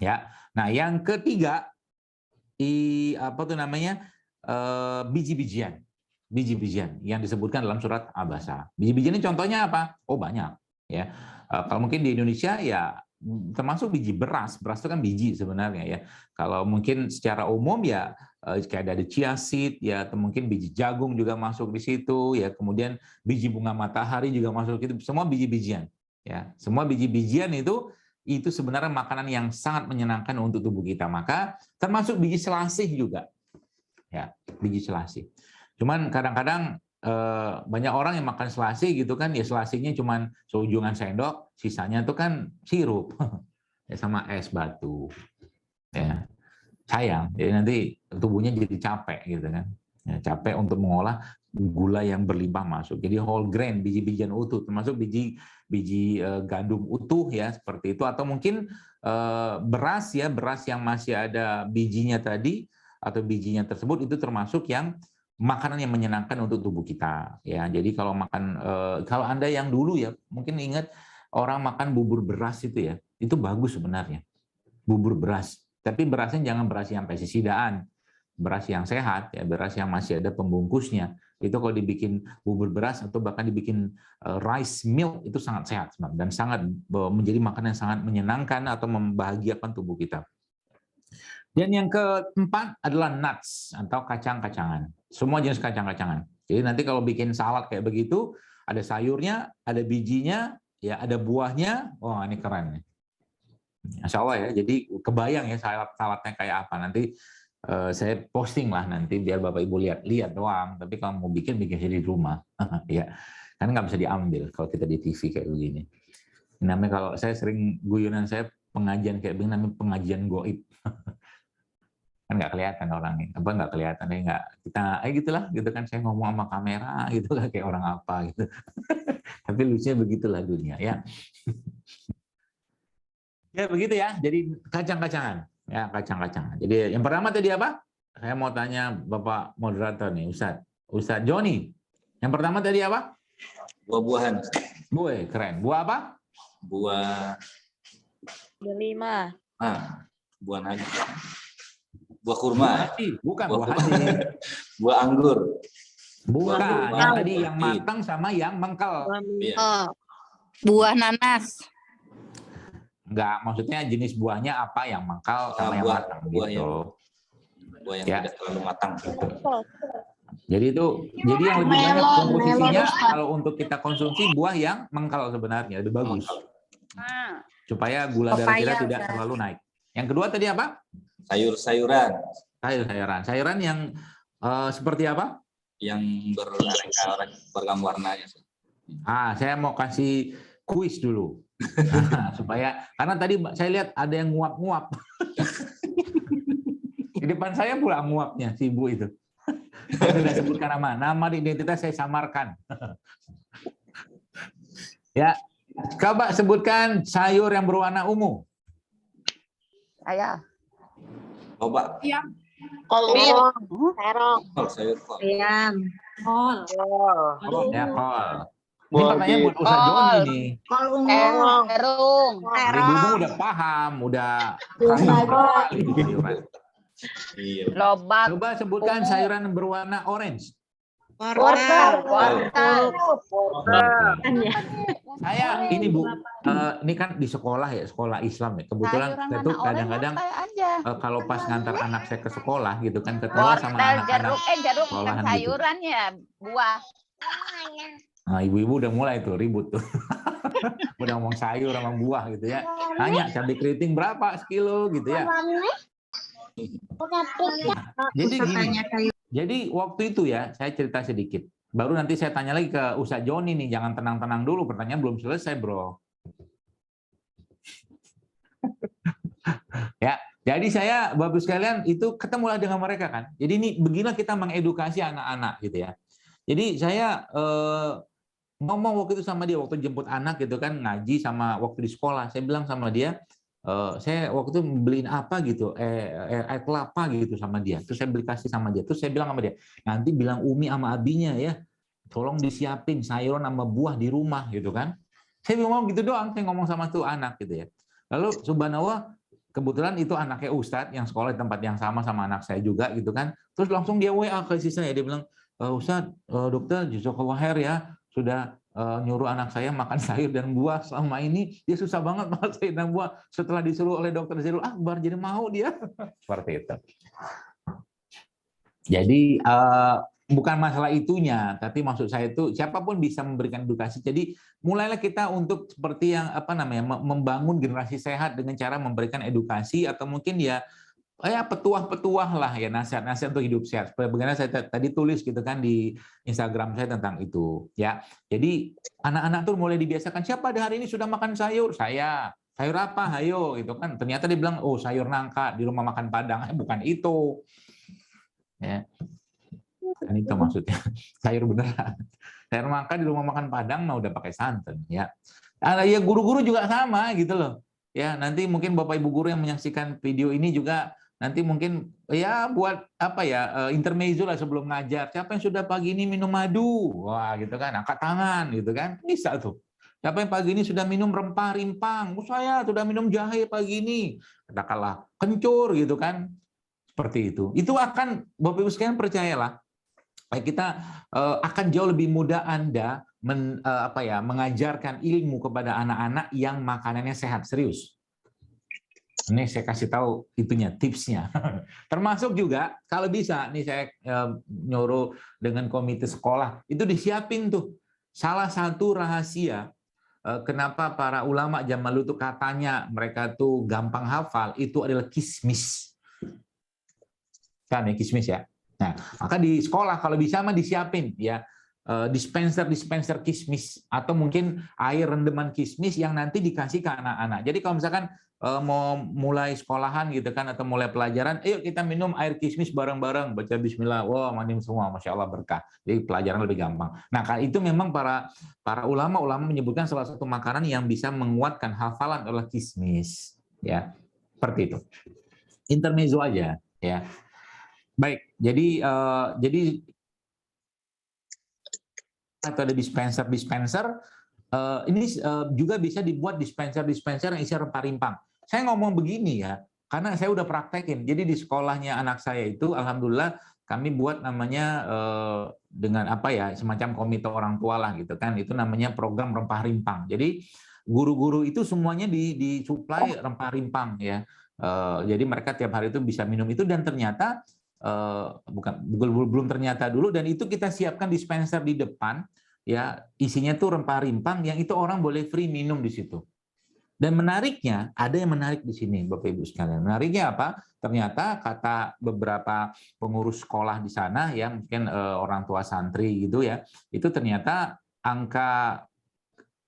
Ya. Nah yang ketiga biji-bijian. Biji-bijian yang disebutkan dalam surat Abasa. Biji-bijian ini contohnya apa? Oh banyak. Ya, kalau mungkin di Indonesia ya termasuk biji beras. Beras itu kan biji sebenarnya ya. Kalau mungkin secara umum ya kayak ada chia seed ya, atau mungkin biji jagung juga masuk di situ ya. Kemudian biji bunga matahari juga masuk itu. Semua biji-bijian. Ya, semua biji-bijian itu sebenarnya makanan yang sangat menyenangkan untuk tubuh kita. Maka termasuk biji selasih juga. Ya, biji selasih. Cuman kadang-kadang banyak orang yang makan selasih gitu kan, ya selasihnya cuman seujungan sendok, sisanya itu kan sirup ya, sama es batu. Ya. Sayang, jadi nanti tubuhnya jadi capek gitu kan. Ya, capek untuk mengolah gula yang berlimpah masuk. Jadi whole grain, biji-bijian utuh, termasuk biji gandum utuh ya, seperti itu, atau mungkin beras ya, beras yang masih ada bijinya tadi atau bijinya tersebut itu termasuk yang makanan yang menyenangkan untuk tubuh kita ya. Jadi kalau makan kalau Anda yang dulu ya mungkin ingat orang makan bubur beras itu ya, itu bagus sebenarnya. Bubur beras. Tapi berasnya jangan beras yang pestisidaan. Beras yang sehat ya, beras yang masih ada pembungkusnya. Itu kalau dibikin bubur beras atau bahkan dibikin rice milk itu sangat sehat dan sangat menjadi makanan yang sangat menyenangkan atau membahagiakan tubuh kita. Dan yang keempat adalah nuts atau kacang-kacangan. Semua jenis kacang-kacangan. Jadi nanti kalau bikin salad kayak begitu, ada sayurnya, ada bijinya, ya ada buahnya. Wah, ini keren. Masya Allah ya. Jadi kebayang ya saladnya kayak apa. Nanti saya posting lah nanti biar Bapak Ibu lihat doang. Tapi kalau mau bikin di rumah. Ya, kan nggak bisa diambil kalau kita di TV kayak begini. Namanya kalau saya sering guyonan saya pengajian kayak begini namanya pengajian goib. Kan nggak kelihatan orangnya, apa nggak kelihatan ya, nggak kita gitulah gitu kan, saya ngomong sama kamera gitu kan kayak orang apa gitu. Tapi lucunya begitulah dunia ya. Ya begitu ya, jadi kacang-kacangan ya, kacang-kacangan. Jadi yang pertama tadi apa? Saya mau tanya Bapak moderator nih, Ustadz Joni. Yang pertama tadi apa? Buah-buahan. Buah keren. Buah apa? Buah 5. Buah naga. Buah kurma. Bukan buah hati. Buah anggur. Bukan. Buah Yang tadi yang matang sama yang mengkal. Buah nanas. Enggak, maksudnya jenis buahnya apa yang mengkal sama yang matang gitu. buah yang Ya. tidak terlalu matang. Jadi yang lebih banyak Melon, komposisinya melon, Ustaz. kalau untuk kita konsumsi buah yang mengkal sebenarnya lebih bagus. Supaya gula darah kita Pepaya, tidak Ustaz. terlalu naik. Yang kedua tadi apa? Sayur-sayuran Sayuran. Sayuran yang seperti apa? yang beraneka beragam warnanya. Saya mau kasih kuis dulu. Supaya karena tadi saya lihat ada yang nguap-nguap. Di depan saya pula nguapnya si ibu itu. Saya sudah sebutkan nama di identitas saya samarkan. Ya, coba sebutkan sayur yang berwarna ungu. Ayah. Coba. Kolmir. Terong. Sayur kol. Ayam. Kol. Ya, kol. Ini pertanyaan buat Ustaz Joni nih. Kol ungu. Terung. Ibu udah paham, udah Iya. Lobak. Coba sebutkan sayuran berwarna orange. Wortel. Saya ini Bu, ini kan di sekolah ya, sekolah Islam ya. Kebetulan saya tuh kadang-kadang kalau pas ngantar anak saya ke sekolah gitu kan ketemu sama anak-anak Jeruk sekolahan gitu. sayuran ya, buah. Nah, ibu-ibu udah mulai tuh ribut tuh. Udah ngomong sayur sama buah gitu ya. Tanya cabai keriting berapa sekilo gitu ya. Jadi gini. Jadi waktu itu ya, saya cerita sedikit. Baru nanti saya tanya lagi ke Ustaz Joni nih, jangan tenang-tenang dulu, pertanyaan belum selesai, Bro. Ya, jadi saya, Bapak sekalian, itu ketemulah dengan mereka kan. Jadi ini beginilah kita mengedukasi anak-anak gitu ya. Jadi saya ngomong waktu itu sama dia, waktu jemput anak gitu kan, ngaji sama waktu di sekolah. Saya bilang sama dia, saya waktu itu beliin apa gitu, air kelapa gitu sama dia. Terus saya beli kasih sama dia. Terus saya bilang sama dia, nanti bilang Umi sama Abinya ya, tolong disiapin sayuran sama buah di rumah gitu kan. Saya ngomong gitu doang, saya ngomong sama tuh anak gitu ya. Lalu subhanallah, kebetulan itu anaknya Ustadz yang sekolah di tempat yang sama anak saya juga gitu kan. Terus langsung dia WA ke saya, dia bilang, Ustadz, dokter, jazakallah khair ya, sudah nyuruh anak saya makan sayur dan buah. Selama ini dia susah banget makan sayur dan buah. Setelah disuruh oleh dokter Zirul Akbar, jadi mau dia. Seperti itu. Jadi bukan masalah itunya, tapi maksud saya itu siapapun bisa memberikan edukasi. Jadi mulailah kita untuk seperti yang membangun generasi sehat dengan cara memberikan edukasi atau mungkin ya petuah-petuah lah ya, nasihat-nasihat untuk hidup sehat. Bagaimana saya tadi tulis gitu kan di Instagram saya tentang itu ya. Jadi anak-anak tuh mulai dibiasakan, siapa hari ini sudah makan sayur? Saya. Sayur apa? Hayo gitu kan. Ternyata dia bilang, oh sayur nangka di rumah makan Padang. Bukan itu. Ya. Kan itu maksudnya. Sayur beneran. Sayur nangka di rumah makan Padang udah pakai santan ya. Ya guru-guru juga sama gitu loh. Ya, nanti mungkin Bapak Ibu guru yang menyaksikan video ini juga nanti mungkin ya buat intermezzo lah sebelum ngajar. Siapa yang sudah pagi ini minum madu? Wah, gitu kan. Angkat tangan gitu kan. Bisa tuh. Siapa yang pagi ini sudah minum rempah rimpang? Saya sudah minum jahe pagi ini. Katakanlah kencur gitu kan. Seperti itu. Itu akan Bapak Ibu sekalian percayalah. Kita akan jauh lebih mudah Anda mengajarkan ilmu kepada anak-anak yang makanannya sehat, serius. Ini saya kasih tahu itunya, tipsnya. Termasuk juga kalau bisa nih saya nyuruh dengan komite sekolah itu disiapin tuh. Salah satu rahasia kenapa para ulama zaman dulu tuh katanya mereka tuh gampang hafal itu adalah kismis. Kan ya kismis ya. Nah, maka di sekolah kalau bisa mah disiapin ya dispenser kismis atau mungkin air rendeman kismis yang nanti dikasih ke anak-anak. Jadi kalau misalkan mau mulai sekolahan gitu kan atau mulai pelajaran, ayo kita minum air kismis bareng-bareng, baca bismillah, wah manim semua, masya Allah berkah. Jadi pelajaran lebih gampang. Nah, itu memang para ulama menyebutkan salah satu makanan yang bisa menguatkan hafalan adalah kismis, ya seperti itu. Intermezzo aja, ya. Baik, jadi atau ada dispenser ini juga bisa dibuat dispenser yang isi rempah rimpang. Saya ngomong begini ya, karena saya udah praktekin. Jadi di sekolahnya anak saya itu, alhamdulillah kami buat namanya dengan semacam komite orang tua lah gitu kan. Itu namanya program rempah rimpang. Jadi guru-guru itu semuanya disuplai rempah rimpang ya. Jadi mereka tiap hari itu bisa minum itu dan ternyata belum ternyata dulu, dan itu kita siapkan dispenser di depan, ya isinya tuh rempah-rimpang yang itu orang boleh free minum di situ. Dan menariknya, ada yang menarik di sini, Bapak Ibu sekalian. Menariknya apa? Ternyata kata beberapa pengurus sekolah di sana, ya mungkin orang tua santri gitu ya, itu ternyata angka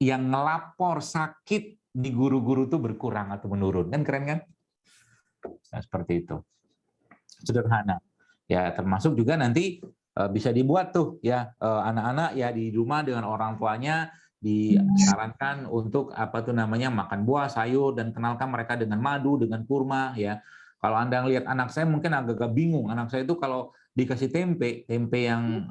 yang ngelapor sakit di guru-guru itu berkurang atau menurun. Kan keren kan? Nah, seperti itu. Sederhana. Ya, termasuk juga nanti bisa dibuat tuh ya anak-anak ya di rumah dengan orang tuanya disarankan untuk apa tuh namanya makan buah, sayur, dan kenalkan mereka dengan madu, dengan kurma ya. Kalau Anda lihat anak saya mungkin agak-agak bingung. Anak saya itu kalau dikasih tempe yang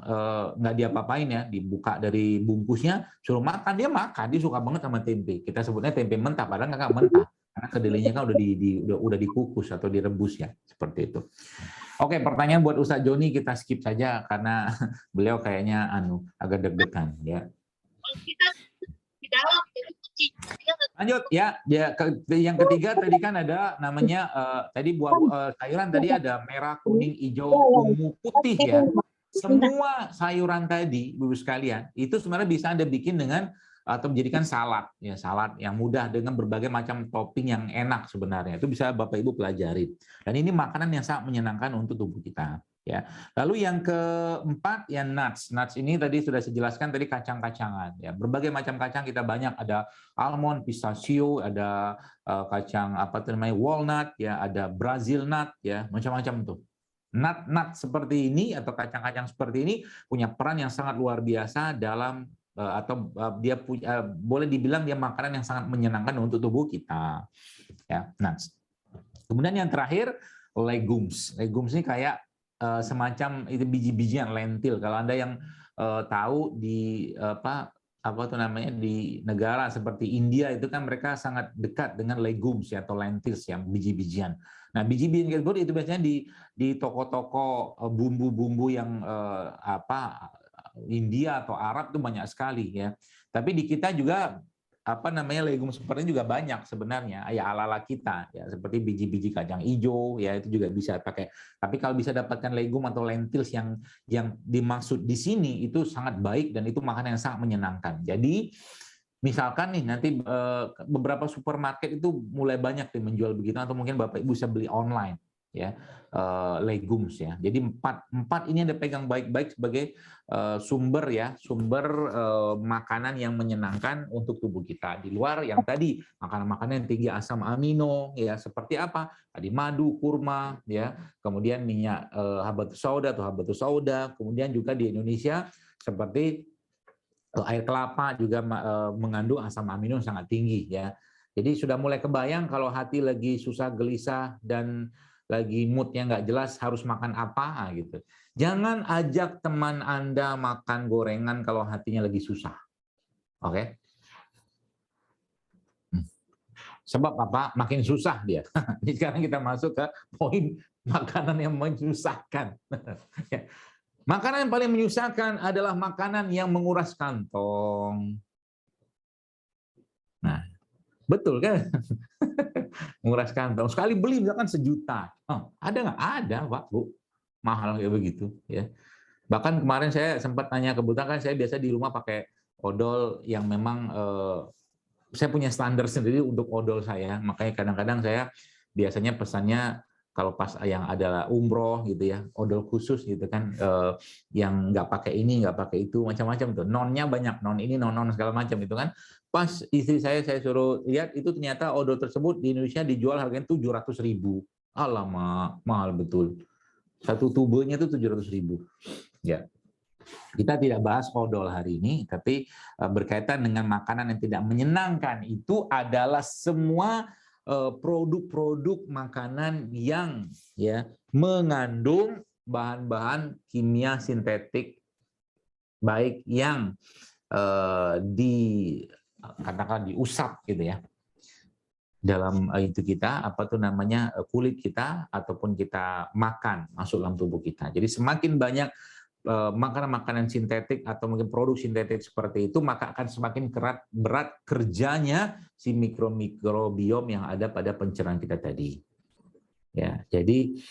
nggak diapa-apain ya, dibuka dari bungkusnya, suruh makan, dia makan, dia suka banget sama tempe. Kita sebutnya tempe mentah, padahal nggak mentah, karena kedelainya kan udah dikukus atau direbus ya, seperti itu. Oke, pertanyaan buat Ustadz Joni kita skip saja karena beliau kayaknya agak deg-degan ya. Lanjut ya, yang ketiga tadi kan ada namanya tadi buah sayuran tadi ada merah, kuning, hijau, ungu, putih ya. Semua sayuran tadi, Ibu sekalian, itu sebenarnya bisa Anda bikin dengan atau menjadikan salad ya, salad yang mudah dengan berbagai macam topping yang enak sebenarnya. Itu bisa Bapak Ibu pelajari. Dan ini makanan yang sangat menyenangkan untuk tubuh kita. Ya. Lalu yang keempat ya nuts. Nuts ini tadi sudah saya jelaskan tadi kacang-kacangan ya. Berbagai macam kacang kita banyak, ada almond, pistachio, ada kacang apa namanya walnut ya, ada Brazil nut ya, macam-macam tuh. Nut seperti ini atau kacang-kacang seperti ini punya peran yang sangat luar biasa dalam atau dia punya boleh dibilang dia makanan yang sangat menyenangkan untuk tubuh kita. Ya, nuts. Kemudian yang terakhir legumes. Legumes ini kayak semacam itu biji-bijian lentil. Kalau Anda yang tahu di apa tuh namanya di negara seperti India itu kan mereka sangat dekat dengan legumes ya, atau lentils ya, biji-bijian. Nah, biji-bijian itu biasanya di toko-toko bumbu-bumbu yang India atau Arab itu banyak sekali ya. Tapi di kita juga apa namanya legume seperti ini juga banyak sebenarnya ya, ala-ala kita ya, seperti biji-biji kacang hijau ya, itu juga bisa pakai. Tapi kalau bisa dapatkan legum atau lentils yang dimaksud di sini itu sangat baik dan itu makanan yang sangat menyenangkan. Jadi misalkan nih nanti beberapa supermarket itu mulai banyak menjual begitu, atau mungkin Bapak Ibu bisa beli online ya, legumes ya. Jadi empat ini Anda pegang baik-baik sebagai sumber makanan yang menyenangkan untuk tubuh kita. Di luar yang tadi makanan-makanan yang tinggi asam amino ya, seperti apa? Tadi madu, kurma ya, kemudian minyak habatus sauda, kemudian juga di Indonesia seperti air kelapa juga mengandung asam amino yang sangat tinggi ya. Jadi sudah mulai kebayang kalau hati lagi susah, gelisah, dan lagi moodnya nggak jelas harus makan apa gitu. Jangan ajak teman Anda makan gorengan kalau hatinya lagi susah. Oke? Sebab apa? Makin susah dia. Jadi sekarang kita masuk ke poin makanan yang menyusahkan. Makanan yang paling menyusahkan adalah makanan yang menguras kantong. Nah, betul kan? Menguras kantong. Sekali beli misalkan 1 juta. Oh, ada nggak? Ada, Pak, Bu. Mahal kayak begitu. Ya. Bahkan kemarin saya sempat tanya, kebetulan kan saya biasa di rumah pakai odol yang memang saya punya standar sendiri untuk odol saya. Makanya kadang-kadang saya biasanya pesannya kalau pas yang adalah umroh gitu ya, odol khusus gitu kan, yang nggak pakai ini, nggak pakai itu, macam-macam tuh. Nonnya banyak, non ini, non segala macam itu kan. Pas istri saya suruh lihat, itu ternyata odol tersebut di Indonesia dijual harganya 700.000. Alamak, mahal betul. Satu tubenya itu 700.000. Ya. Kita tidak bahas odol hari ini, tapi berkaitan dengan makanan yang tidak menyenangkan itu adalah semua produk-produk makanan yang ya mengandung bahan-bahan kimia sintetik, baik yang katakan diusap gitu ya dalam itu kita apa tuh namanya kulit kita ataupun kita makan masuk dalam tubuh kita. Jadi semakin banyak makanan-makanan sintetik atau mungkin produk sintetik seperti itu, maka akan semakin berat kerjanya si mikrobiom yang ada pada pencernaan kita tadi. Ya, jadi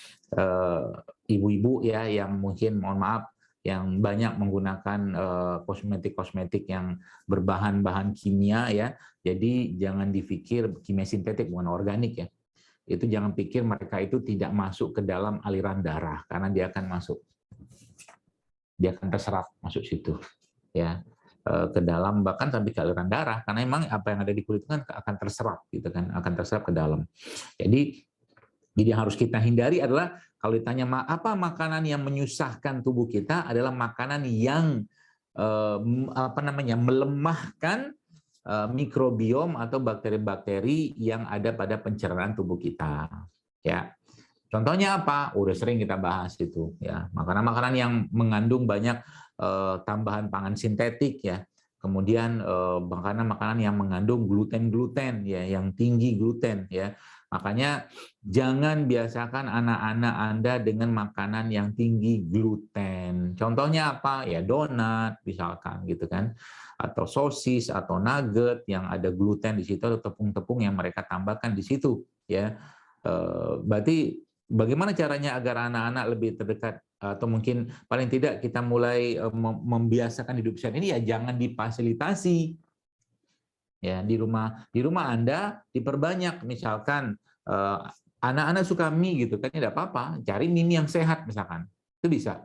ibu-ibu ya yang mungkin mohon maaf yang banyak menggunakan kosmetik-kosmetik yang berbahan-bahan kimia ya. Jadi jangan dipikir kimia sintetik bukan organik ya. Itu jangan pikir mereka itu tidak masuk ke dalam aliran darah karena dia akan masuk. Dia akan terserap masuk situ ya. Ke dalam bahkan sampai ke aliran darah karena memang apa yang ada di kulit kan akan terserap gitu kan, akan terserap ke dalam. Jadi yang harus kita hindari adalah kalau ditanya apa makanan yang menyusahkan tubuh kita adalah makanan yang melemahkan mikrobiom atau bakteri-bakteri yang ada pada pencernaan tubuh kita. Ya, contohnya apa? Udah sering kita bahas itu. Ya, makanan-makanan yang mengandung banyak tambahan pangan sintetik ya. Kemudian makanan-makanan yang mengandung gluten ya, yang tinggi gluten ya. Makanya jangan biasakan anak-anak Anda dengan makanan yang tinggi gluten. Contohnya apa? Ya donat misalkan gitu kan. Atau sosis atau nugget yang ada gluten di situ atau tepung-tepung yang mereka tambahkan di situ ya. Berarti bagaimana caranya agar anak-anak lebih terdekat atau mungkin paling tidak kita mulai membiasakan hidup sehat ini ya jangan difasilitasi. Ya, di rumah Anda diperbanyak misalkan anak-anak suka mie gitu kan tidak apa-apa, cari mie yang sehat misalkan. Itu bisa.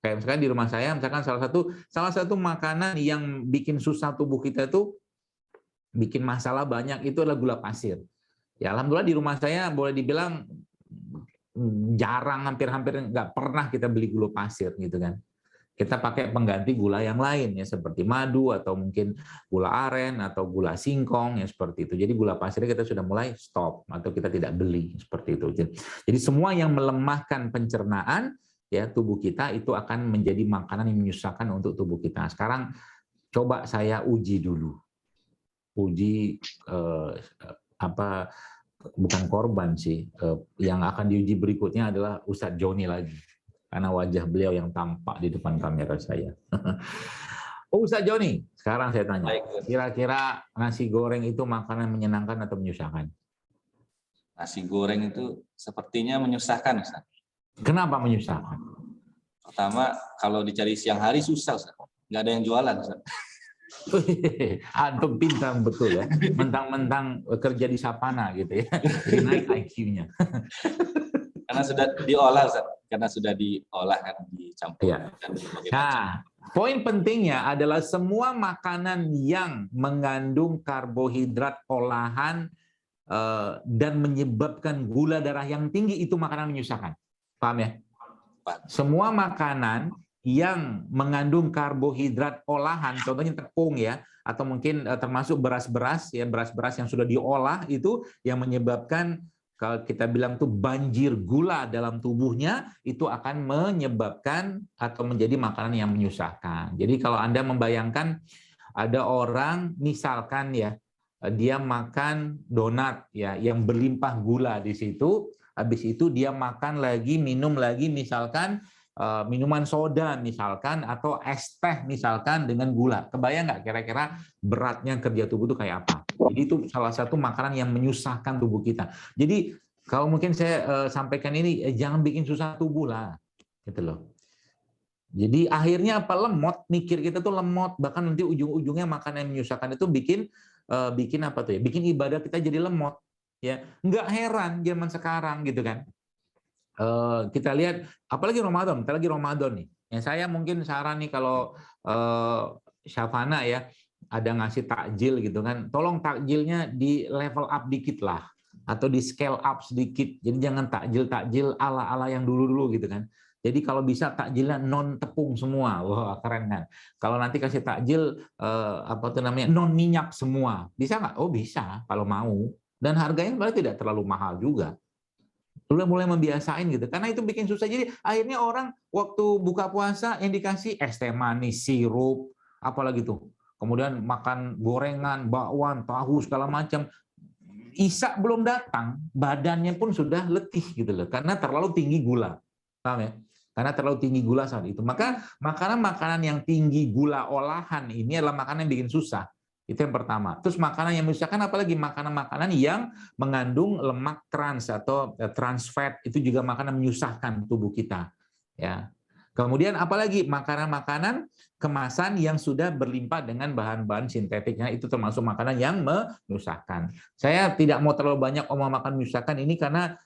Kayak misalkan di rumah saya misalkan salah satu makanan yang bikin susah tubuh kita itu bikin masalah banyak itu adalah gula pasir. Ya alhamdulillah di rumah saya boleh dibilang jarang hampir nggak pernah kita beli gula pasir gitu kan. Kita pakai pengganti gula yang lain ya seperti madu atau mungkin gula aren atau gula singkong ya seperti itu. Jadi gula pasirnya kita sudah mulai stop atau kita tidak beli seperti itu. Jadi semua yang melemahkan pencernaan ya tubuh kita itu akan menjadi makanan yang menyusahkan untuk tubuh kita. Sekarang coba saya uji dulu. Bukan korban sih. Yang akan diuji berikutnya adalah Ustadz Joni lagi. Karena wajah beliau yang tampak di depan kamera saya. Ustadz Joni, sekarang saya tanya, kira-kira nasi goreng itu makanan menyenangkan atau menyusahkan? Nasi goreng itu sepertinya menyusahkan, Ustaz. Kenapa menyusahkan? Pertama, kalau dicari siang hari susah, Ustaz. Nggak ada yang jualan, Ustaz. Antum pintar betul ya, mentang-mentang kerja di Sapana gitu ya, jadi naik IQ-nya. Karena sudah diolah, Ustaz. Karena sudah diolah kan, dicampur. Ya. Nah, poin pentingnya adalah semua makanan yang mengandung karbohidrat olahan dan menyebabkan gula darah yang tinggi itu makanan menyusahkan. Paham ya? Semua makanan yang mengandung karbohidrat olahan, contohnya tepung ya, atau mungkin termasuk beras-beras ya, beras-beras yang sudah diolah itu yang menyebabkan kalau kita bilang tuh banjir gula dalam tubuhnya itu akan menyebabkan atau menjadi makanan yang menyusahkan. Jadi kalau Anda membayangkan ada orang misalkan ya dia makan donat ya yang berlimpah gula di situ, habis itu dia makan lagi, minum lagi misalkan minuman soda misalkan atau es teh misalkan dengan gula. Kebayang nggak kira-kira beratnya kerja tubuh itu kayak apa? Jadi itu salah satu makanan yang menyusahkan tubuh kita. Jadi kalau mungkin saya sampaikan ini jangan bikin susah tubuh lah, gitu loh. Jadi akhirnya apa? Lemot, mikir kita tuh lemot, bahkan nanti ujung-ujungnya makanan yang menyusahkan itu bikin apa tuh ya? Bikin ibadah kita jadi lemot, ya. Nggak heran zaman sekarang gitu kan. Kita lihat apalagi Ramadan, kita lagi Ramadan nih. Yang saya mungkin saran nih kalau Syafana ya ada ngasih takjil gitu kan, tolong takjilnya di level up dikit lah atau di scale up sedikit. Jadi jangan takjil ala-ala yang dulu-dulu gitu kan. Jadi kalau bisa takjilnya non tepung semua, wah keren kan. Kalau nanti kasih takjil non minyak semua, bisa nggak? Oh bisa kalau mau. Dan harganya sebenarnya tidak terlalu mahal juga. Udah mulai membiasain gitu, karena itu bikin susah. Jadi akhirnya orang waktu buka puasa yang dikasih es teh manis, sirup, apalagi tuh. Kemudian makan gorengan, bakwan, tahu segala macam. Isya belum datang, badannya pun sudah letih gitu loh, karena terlalu tinggi gula. Paham ya? Karena terlalu tinggi gula saat itu. Maka makanan-makanan yang tinggi gula olahan ini adalah makanan yang bikin susah. Itu yang pertama. Terus makanan yang menyusahkan apalagi makanan-makanan yang mengandung lemak trans atau trans fat, itu juga makanan menyusahkan tubuh kita. Ya. Kemudian apalagi makanan-makanan kemasan yang sudah berlimpah dengan bahan-bahan sintetiknya, itu termasuk makanan yang menyusahkan. Saya tidak mau terlalu banyak omong makan menyusahkan ini karena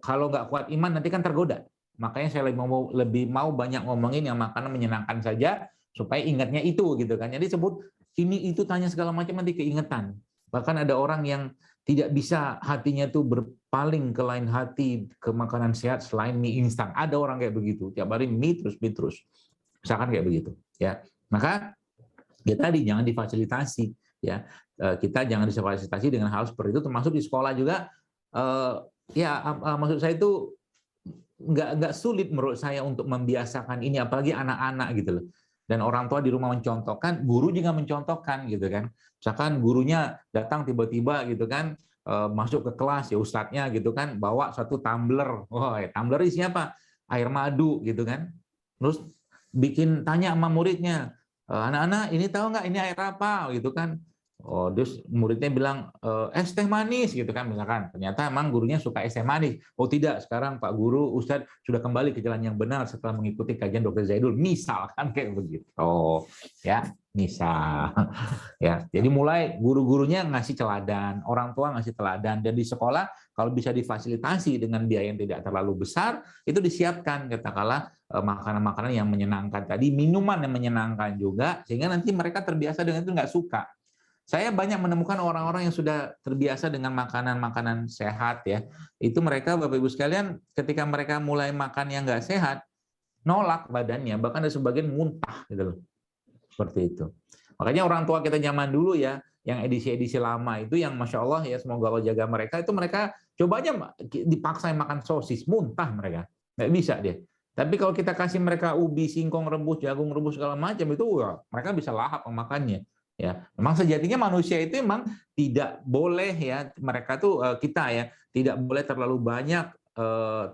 kalau nggak kuat iman nanti kan tergoda. Makanya saya lebih mau banyak ngomongin yang makanan menyenangkan saja supaya ingatnya itu gitu kan. Jadi sebut ini itu tanya segala macam nanti keingetan. Bahkan ada orang yang tidak bisa hatinya tuh berpaling ke lain hati ke makanan sehat selain mie instan. Ada orang kayak begitu, tiap hari mie terus. Misalkan kayak begitu, ya. Maka ya tadi jangan difasilitasi, ya. Kita jangan difasilitasi dengan hal seperti itu, termasuk di sekolah juga. Maksud saya itu nggak sulit menurut saya untuk membiasakan ini, apalagi anak-anak gitu loh. Dan orang tua di rumah mencontohkan, guru juga mencontohkan gitu kan. Misalkan gurunya datang tiba-tiba gitu kan, masuk ke kelas ya ustadznya gitu kan, bawa satu tumbler, tumbler isinya apa? Air madu gitu kan. Terus tanya sama muridnya, anak-anak ini tahu nggak ini air apa gitu kan? Oh, terus muridnya bilang es teh manis gitu kan misalkan. Ternyata emang gurunya suka es teh manis. Oh tidak, sekarang Pak Guru, Ustadz sudah kembali ke jalan yang benar setelah mengikuti kajian Dr. Zaidul. Misalkan kayak begitu. Oh, ya, misal. Ya, jadi mulai guru-gurunya ngasih teladan, orang tua ngasih teladan, dan di sekolah kalau bisa difasilitasi dengan biaya yang tidak terlalu besar, itu disiapkan katakanlah makanan-makanan yang menyenangkan tadi, minuman yang menyenangkan juga, sehingga nanti mereka terbiasa dengan itu nggak suka. Saya banyak menemukan orang-orang yang sudah terbiasa dengan makanan-makanan sehat ya. Itu mereka Bapak Ibu sekalian ketika mereka mulai makan yang nggak sehat, nolak badannya, bahkan ada sebagian muntah gitu loh. Seperti itu. Makanya orang tua kita zaman dulu ya, yang edisi-edisi lama itu yang Masya Allah ya, semoga Allah jaga mereka, itu mereka coba aja dipaksain makan sosis, muntah mereka. Nggak bisa dia. Tapi kalau kita kasih mereka ubi, singkong rebus, jagung rebus segala macam itu mereka bisa lahap memakannya. Ya, memang sejatinya manusia itu memang tidak boleh ya, mereka tuh kita ya tidak boleh terlalu banyak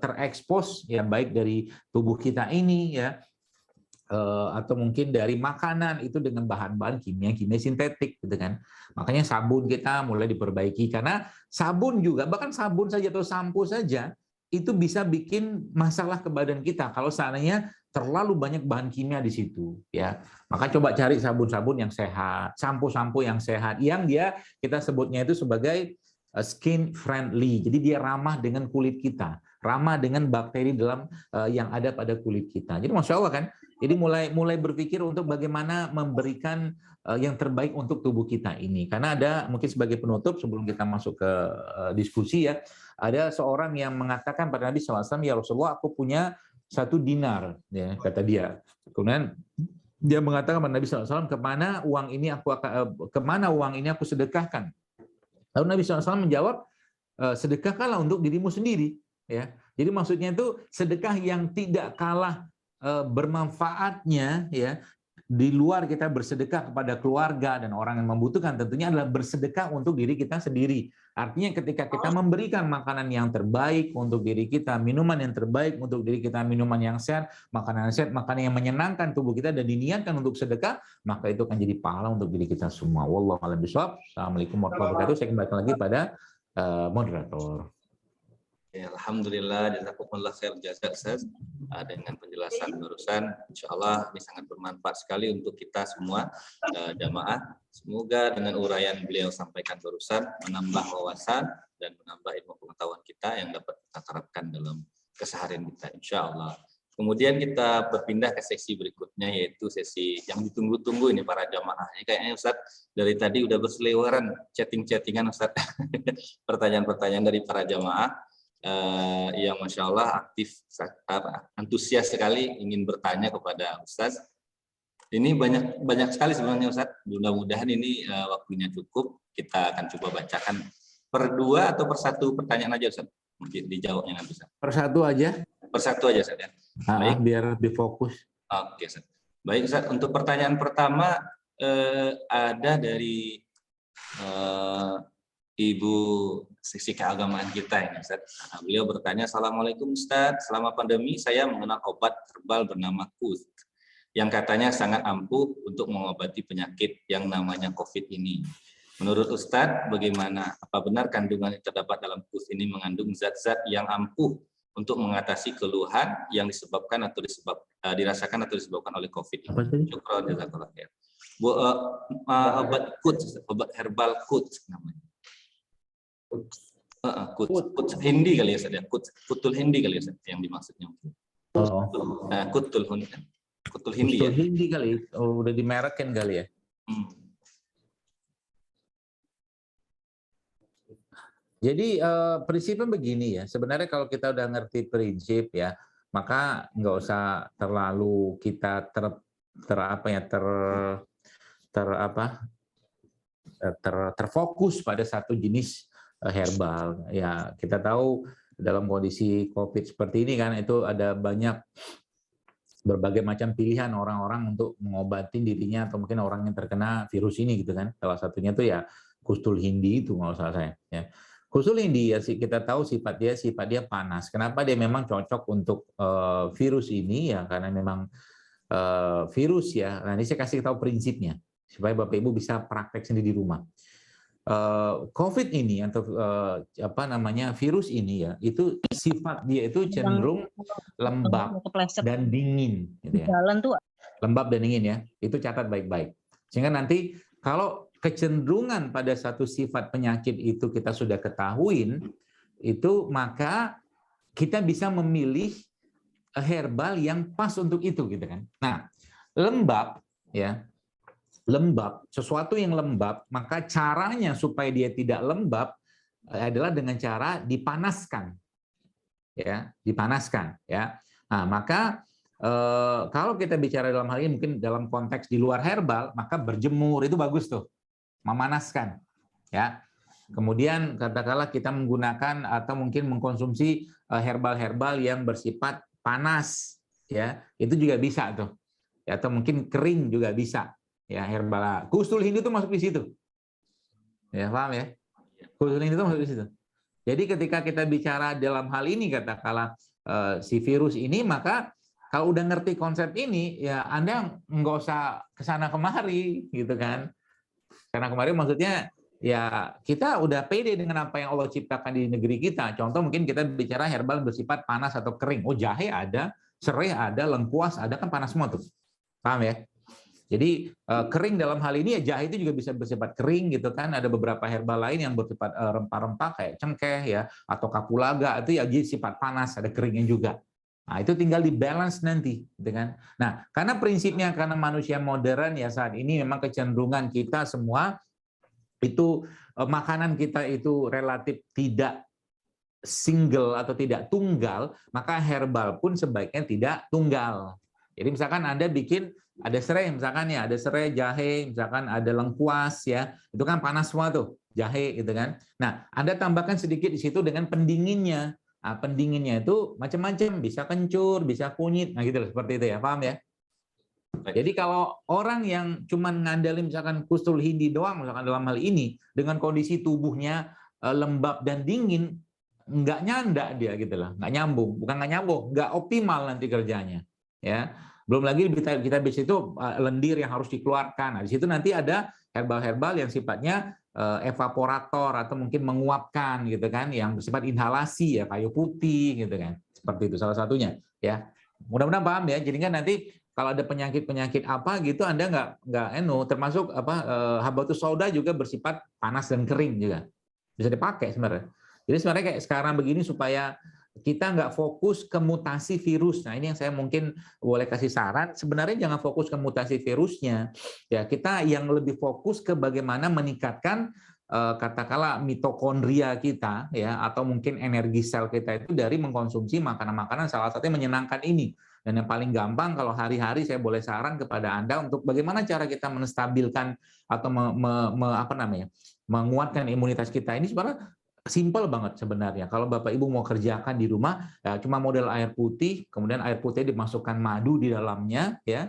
terekspos ya, baik dari tubuh kita ini ya atau mungkin dari makanan itu dengan bahan-bahan kimia sintetik gitu kan. Makanya sabun kita mulai diperbaiki karena sabun juga, bahkan sabun saja atau sampo saja itu bisa bikin masalah ke badan kita kalau seandainya terlalu banyak bahan kimia di situ ya. Maka coba cari sabun-sabun yang sehat, sampo-sampo yang sehat yang dia kita sebutnya itu sebagai skin friendly. Jadi dia ramah dengan kulit kita, ramah dengan bakteri dalam yang ada pada kulit kita. Jadi Masya Allah kan. Jadi mulai berpikir untuk bagaimana memberikan yang terbaik untuk tubuh kita ini. Karena ada mungkin sebagai penutup sebelum kita masuk ke diskusi ya, ada seorang yang mengatakan pada Nabi SAW, ya Rasulullah, aku punya 1 dinar, ya, kata dia. Kemudian dia mengatakan kepada Nabi SAW, kemana uang ini aku sedekahkan? Lalu Nabi SAW menjawab, sedekahkanlah untuk dirimu sendiri. Ya, jadi maksudnya itu sedekah yang tidak kalah bermanfaatnya ya. Di luar kita bersedekah kepada keluarga dan orang yang membutuhkan, tentunya adalah bersedekah untuk diri kita sendiri. Artinya ketika kita memberikan makanan yang terbaik untuk diri kita, minuman yang terbaik untuk diri kita, minuman yang sehat, makanan sehat, makanan yang menyenangkan tubuh kita dan diniatkan untuk sedekah, maka itu akan jadi pahala untuk diri kita semua. Wallahu a'lam bishawab. Assalamualaikum warahmatullahi wabarakatuh. Saya kembali lagi pada moderator. Ya, alhamdulillah, jazakumullah khair jazak Ustaz dengan penjelasan barusan. Insyaallah ini sangat bermanfaat sekali untuk kita semua jamaah. Semoga dengan uraian beliau sampaikan barusan menambah wawasan dan menambah ilmu pengetahuan kita yang dapat kita terapkan dalam keseharian kita insyaallah. Kemudian kita berpindah ke sesi berikutnya, yaitu sesi yang ditunggu-tunggu ini para jamaah. Kayaknya Ustaz dari tadi udah berseliweran chatting-chattingan Ustaz. Pertanyaan-pertanyaan dari para jamaah. Yang Masya Allah aktif, antusias sekali ingin bertanya kepada Ustaz. Ini banyak sekali sebenarnya Ustaz. Mudah-mudahan ini waktunya cukup. Kita akan coba bacakan per 2 atau per 1 pertanyaan aja Ustaz. Mungkin dijawabnya nanti Ustaz. Per 1 aja? Per 1 aja Ustaz ya. Baik. Biar lebih fokus. Oke Ustaz. Baik Ustaz, untuk pertanyaan pertama ada dari Ibu sisi keagamaan kita ini Ustaz. Beliau bertanya, Assalamualaikum Ustaz, selama pandemi saya mengenal obat herbal bernama Kuz. yang katanya sangat ampuh untuk mengobati penyakit yang namanya COVID ini. Menurut Ustadz, bagaimana? Apa benar kandungan yang terdapat dalam kudus ini mengandung zat-zat yang ampuh untuk mengatasi keluhan yang disebabkan atau dirasakan atau disebabkan oleh COVID ini? Syukron, jazakallah khair. Obat kudus, obat herbal kudus namanya. Kudus Hindi kali ya, Ustadz ya. Kutul Hindi kali ya, Ustadz, yang dimaksudnya. Kutul Hindi. Kutul Hindi ya. Hindi kali, udah dimerekin kali ya. Jadi prinsipnya begini ya, sebenarnya kalau kita udah ngerti prinsip ya, maka nggak usah terlalu kita terfokus pada satu jenis herbal. Ya kita tahu dalam kondisi COVID seperti ini kan itu ada banyak berbagai macam pilihan orang-orang untuk mengobati dirinya atau mungkin orang yang terkena virus ini gitu kan. Salah satunya tuh ya Kustul Hindi itu nggak salah saya. Ya. Kustul Hindi ya kita tahu sifat dia panas. Kenapa dia memang cocok untuk virus ini ya karena memang virus ya. Nah ini saya kasih tahu prinsipnya supaya Bapak Ibu bisa praktek sendiri di rumah. COVID ini atau virus ini ya itu sifat dia itu cenderung lembab dan dingin gitu ya. Lembab dan dingin ya. Itu catat baik-baik. Sehingga nanti kalau kecenderungan pada satu sifat penyakit itu kita sudah ketahuin, itu maka kita bisa memilih herbal yang pas untuk itu gitu kan. Nah, lembab ya. Lembab, sesuatu yang lembab, maka caranya supaya dia tidak lembab adalah dengan cara dipanaskan. Ya, dipanaskan ya. Nah, maka kalau kita bicara dalam hal ini mungkin dalam konteks di luar herbal, maka berjemur itu bagus tuh. Memanaskan ya. Kemudian katakanlah kita menggunakan atau mungkin mengkonsumsi herbal-herbal yang bersifat panas ya, itu juga bisa tuh. Ya, atau mungkin kering juga bisa. Ya, herbal. Kustul Hindi itu masuk di situ. Ya, paham ya? Kustul Hindi itu masuk di situ. Jadi ketika kita bicara dalam hal ini katakanlah si virus ini, maka kalau udah ngerti konsep ini, ya Anda nggak usah kesana kemari gitu kan. Karena kemarin maksudnya ya kita udah pede dengan apa yang Allah ciptakan di negeri kita. Contoh mungkin kita bicara herbal bersifat panas atau kering. Oh, jahe ada, serai ada, lengkuas ada, kan panas semua tuh. Paham ya? Jadi kering dalam hal ini ya jahe itu juga bisa bersifat kering gitu kan. Ada beberapa herbal lain yang bersifat rempah-rempah kayak cengkeh ya atau kapulaga itu ya sifat panas, ada keringnya juga. Nah, itu tinggal di balance nanti gitu kan. Nah, karena prinsipnya karena manusia modern ya saat ini memang kecenderungan kita semua itu makanan kita itu relatif tidak single atau tidak tunggal, maka herbal pun sebaiknya tidak tunggal. Jadi misalkan Anda bikin ada serai misalkan ya, ada serai, jahe, misalkan ada lengkuas ya, itu kan panas semua tuh, jahe gitu kan. Nah, Anda tambahkan sedikit di situ dengan pendinginnya. Nah, pendinginnya itu macam-macam, bisa kencur, bisa kunyit, nah gitu loh, seperti itu ya, paham ya? Jadi kalau orang yang cuma ngandalin misalkan Kustul Hindi doang, misalkan dalam hal ini, dengan kondisi tubuhnya lembab dan dingin, nggak nyanda dia gitu loh, nggak nyambung, bukan nggak nyambung, nggak optimal nanti kerjanya, ya. Belum lagi kita bisa itu lendir yang harus dikeluarkan. Nah, di situ nanti ada herbal-herbal yang sifatnya evaporator atau mungkin menguapkan gitu kan, yang bersifat inhalasi ya, kayu putih gitu kan. Seperti itu salah satunya ya. Mudah-mudahan paham ya. Jadi kan nanti kalau ada penyakit-penyakit apa gitu Anda nggak termasuk habatus sauda juga bersifat panas dan kering juga. Bisa dipakai sebenarnya. Jadi sebenarnya kayak sekarang begini supaya kita nggak fokus ke mutasi virus. Nah, ini yang saya mungkin boleh kasih saran. Sebenarnya jangan fokus ke mutasi virusnya. Ya, kita yang lebih fokus ke bagaimana meningkatkan katakanlah mitokondria kita ya atau mungkin energi sel kita itu dari mengkonsumsi makanan-makanan salah satunya menyenangkan ini. Dan yang paling gampang kalau hari-hari saya boleh saran kepada Anda untuk bagaimana cara kita menstabilkan atau menguatkan imunitas kita ini sebenarnya simple banget sebenarnya. Kalau Bapak Ibu mau kerjakan di rumah, ya cuma model air putih, kemudian air putih dimasukkan madu di dalamnya, ya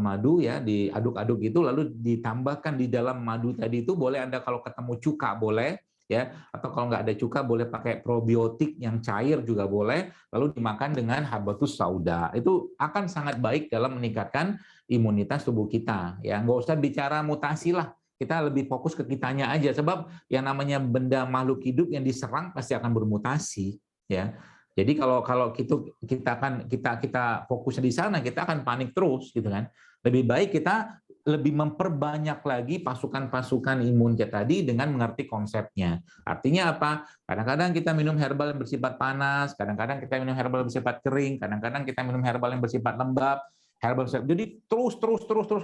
madu ya diaduk-aduk itu, lalu ditambahkan di dalam madu tadi itu boleh Anda kalau ketemu cuka boleh, ya. Atau kalau nggak ada cuka boleh pakai probiotik yang cair juga boleh, lalu dimakan dengan habatus sauda. Itu akan sangat baik dalam meningkatkan imunitas tubuh kita. Ya, nggak usah bicara mutasi lah. Kita lebih fokus ke kitanya aja, sebab yang namanya benda makhluk hidup yang diserang pasti akan bermutasi, ya. Jadi kalau kita fokusnya di sana, kita akan panik terus, gitu kan. Lebih baik kita lebih memperbanyak lagi pasukan-pasukan imun kita tadi dengan mengerti konsepnya. Artinya apa? Kadang-kadang kita minum herbal yang bersifat panas, kadang-kadang kita minum herbal yang bersifat kering, kadang-kadang kita minum herbal yang bersifat lembab, herbal. Jadi terus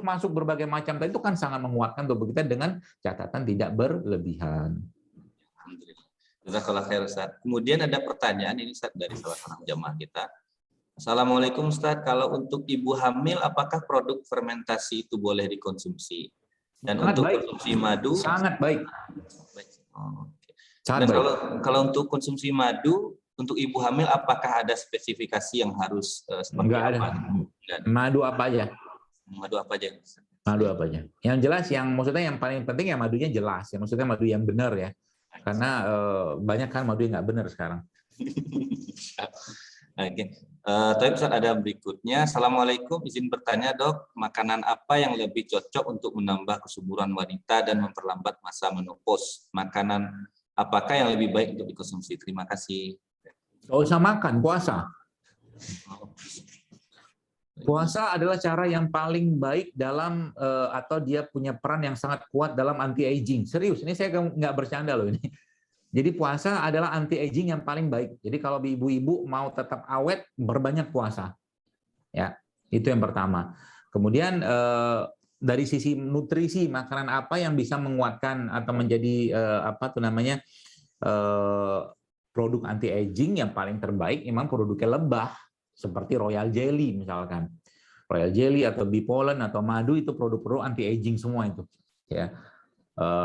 masuk berbagai macam. Tadi itu kan sangat menguatkan tubuh kita dengan catatan tidak berlebihan. Alhamdulillah. Jazakallah khair, Ustaz. Kemudian ada pertanyaan ini, Ustaz, dari salah seorang jamaah kita. Assalamualaikum, Ustaz. Kalau untuk ibu hamil, apakah produk fermentasi itu boleh dikonsumsi? Dan Sangat untuk baik. konsumsi madu? Sangat baik. Oh, okay. Sangat Dan baik. kalau untuk konsumsi madu, untuk ibu hamil, apakah ada spesifikasi yang harus seperti Enggak apa? ada. Madu apa aja? Madu apa aja? Madu apa aja? Yang jelas, maksudnya yang paling penting ya madunya jelas. Ya, maksudnya madu yang benar ya. Karena banyak kan madu yang nggak benar sekarang. Oke. Tapi Ustaz, ada berikutnya. Assalamualaikum, izin bertanya dok, makanan apa yang lebih cocok untuk menambah kesuburan wanita dan memperlambat masa menopause? Makanan apakah yang lebih baik untuk dikonsumsi? Terima kasih. Nggak usah makan, puasa. Puasa adalah cara yang paling baik dalam atau dia punya peran yang sangat kuat dalam anti-aging. Serius, ini saya nggak bercanda loh ini. Jadi puasa adalah anti-aging yang paling baik. Jadi kalau ibu-ibu mau tetap awet, berbanyak puasa. Ya, itu yang pertama. Kemudian dari sisi nutrisi, makanan apa yang bisa menguatkan atau menjadi produk anti-aging yang paling terbaik memang produknya lebah, seperti royal jelly misalkan. Royal jelly atau bee pollen atau madu itu produk-produk anti-aging semua itu. Ya.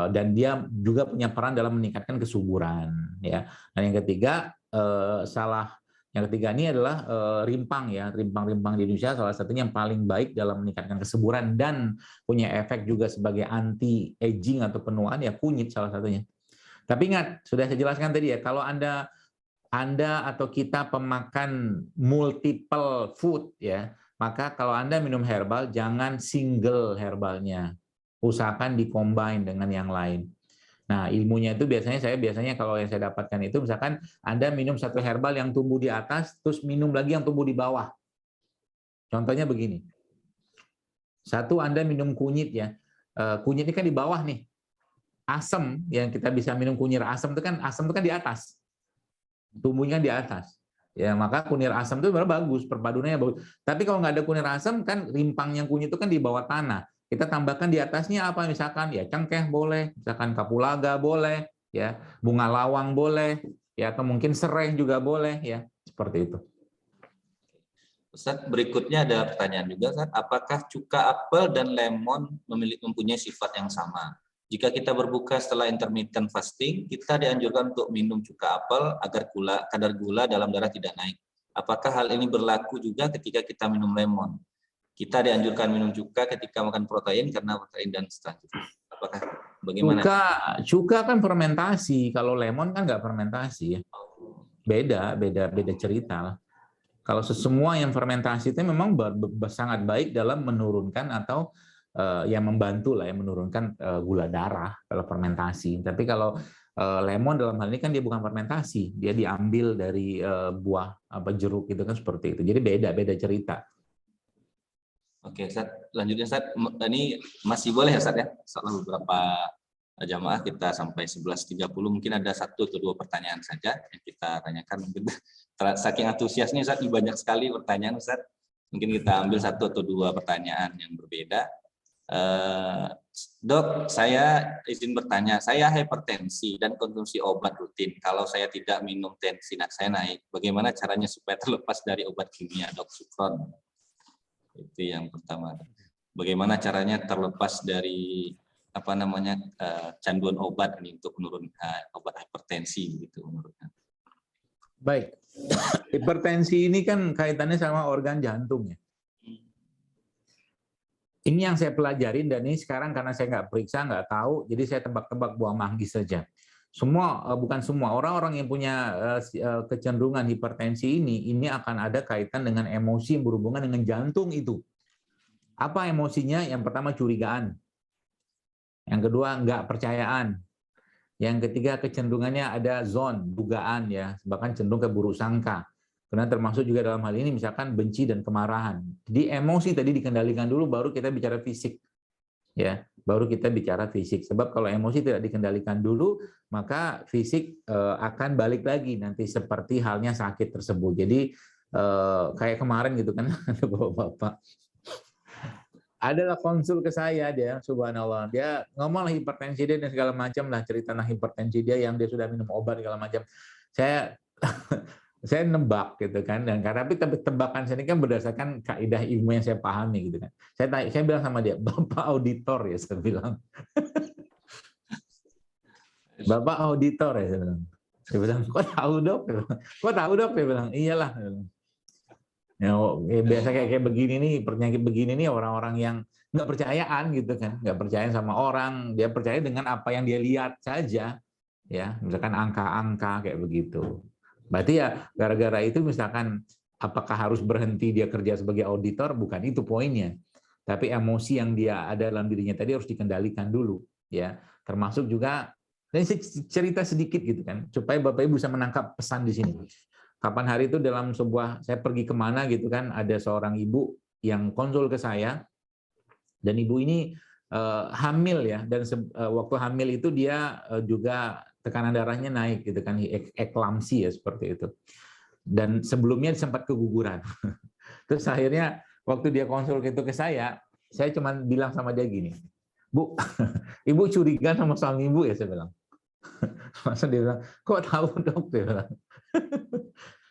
Dan dia juga punya peran dalam meningkatkan kesuburan, ya. Dan yang ketiga ini adalah rimpang ya, rimpang-rimpang di Indonesia salah satunya yang paling baik dalam meningkatkan kesuburan dan punya efek juga sebagai anti aging atau penuaan ya kunyit salah satunya. Tapi ingat, sudah saya jelaskan tadi ya, kalau Anda atau kita pemakan multiple food ya, maka kalau Anda minum herbal jangan single herbalnya. Usahakan dikombin dengan yang lain. Nah, ilmunya itu biasanya kalau yang saya dapatkan itu misalkan Anda minum satu herbal yang tumbuh di atas, terus minum lagi yang tumbuh di bawah. Contohnya begini. Satu, Anda minum kunyit ya. Kunyit ini kan di bawah nih. Asam yang kita bisa minum kunir asam itu kan di atas. Tumbuhnya di atas. Ya, maka kunir asam itu bagus, perpaduannya bagus. Tapi kalau nggak ada kunir asam kan rimpangnya kunyit itu kan di bawah tanah. Kita tambahkan di atasnya apa? Misalkan ya cengkeh boleh, misalkan kapulaga boleh, ya bunga lawang boleh, ya atau mungkin serai juga boleh, ya seperti itu. Ustaz, berikutnya ada pertanyaan juga, Ustaz. Apakah cuka apel dan lemon mempunyai sifat yang sama? Jika kita berbuka setelah intermittent fasting, kita dianjurkan untuk minum cuka apel agar kadar gula dalam darah tidak naik. Apakah hal ini berlaku juga ketika kita minum lemon? Kita dianjurkan minum cuka ketika makan protein karena protein dan selanjutnya. Apakah bagaimana? Cuka kan fermentasi, kalau lemon kan nggak fermentasi ya. Beda cerita. Kalau semua yang fermentasi itu memang sangat baik dalam menurunkan atau yang membantu lah ya menurunkan gula darah kalau fermentasi. Tapi kalau lemon dalam hal ini kan dia bukan fermentasi, dia diambil dari buah jeruk itu kan seperti itu. Jadi beda cerita. Oke, Ustaz. Lanjutnya Ustaz, ini masih boleh ya Ustaz ya? Soal beberapa jamaah kita sampai 11.30, mungkin ada 1 atau 2 pertanyaan saja yang kita tanyakan. Mungkin saking antusiasnya Ustaz, banyak sekali pertanyaan Ustaz. Mungkin kita ambil 1 atau 2 pertanyaan yang berbeda. Dok, saya izin bertanya, saya hipertensi dan konsumsi obat rutin. Kalau saya tidak minum tensi saya naik, bagaimana caranya supaya terlepas dari obat kimia, Dok? Syukron. Itu yang pertama. Bagaimana caranya terlepas dari canduan obat ini untuk menurunkan obat hipertensi gitu menurutnya. Baik. Hipertensi ini kan kaitannya sama organ jantung ya. Ini yang saya pelajarin dan ini sekarang karena saya nggak periksa, nggak tahu, jadi saya tebak-tebak buah manggis saja. semua bukan semua orang-orang yang punya kecenderungan hipertensi ini akan ada kaitan dengan emosi yang berhubungan dengan jantung itu. Apa emosinya? Yang pertama curigaan, yang kedua nggak percayaan, yang ketiga kecenderungannya ada zon, dugaan ya, bahkan cenderung ke buruk sangka. Karena termasuk juga dalam hal ini misalkan benci dan kemarahan. Jadi emosi tadi dikendalikan dulu, baru kita bicara fisik. Ya, baru kita bicara fisik. Sebab kalau emosi tidak dikendalikan dulu, maka fisik akan balik lagi nanti seperti halnya sakit tersebut. Jadi kayak kemarin gitu kan, ada bapak-bapak adalah konsul ke saya, dia subhanallah, dia ngomong lah hipertensi dia dan segala macam lah, cerita tentang hipertensi dia yang dia sudah minum obat segala macam. Saya saya nebak gitu kan, dan tapi tebakan saya ini kan berdasarkan kaidah ilmu yang saya pahami gitu kan. Saya bilang sama dia, Bapak auditor ya, saya bilang. Bapak auditor ya, saya bilang. Dia bilang, kok tahu dok? Kok tahu dok? Dia bilang, iyalah. Ya, biasa kayak begini nih, penyakit begini nih orang-orang yang nggak percayaan gitu kan, nggak percaya sama orang, dia percaya dengan apa yang dia lihat saja, ya, misalkan angka-angka kayak begitu. Berarti ya gara-gara itu misalkan apakah harus berhenti dia kerja sebagai auditor? Bukan itu poinnya, tapi emosi yang dia ada dalam dirinya tadi harus dikendalikan dulu, ya, termasuk juga. Dan cerita sedikit gitu kan, supaya Bapak Ibu bisa menangkap pesan di sini. Kapan hari itu dalam sebuah, saya pergi kemana gitu kan, ada seorang ibu yang konsul ke saya, dan ibu ini hamil ya, dan waktu hamil itu dia juga tekanan darahnya naik gitu kan, eklamsi ya seperti itu. Dan sebelumnya sempat keguguran. Terus akhirnya waktu dia konsul gitu ke saya cuma bilang sama dia gini, Bu, ibu curiga sama suami ibu ya, saya bilang. Masa dia bilang, kok tahu dok? Dia bilang.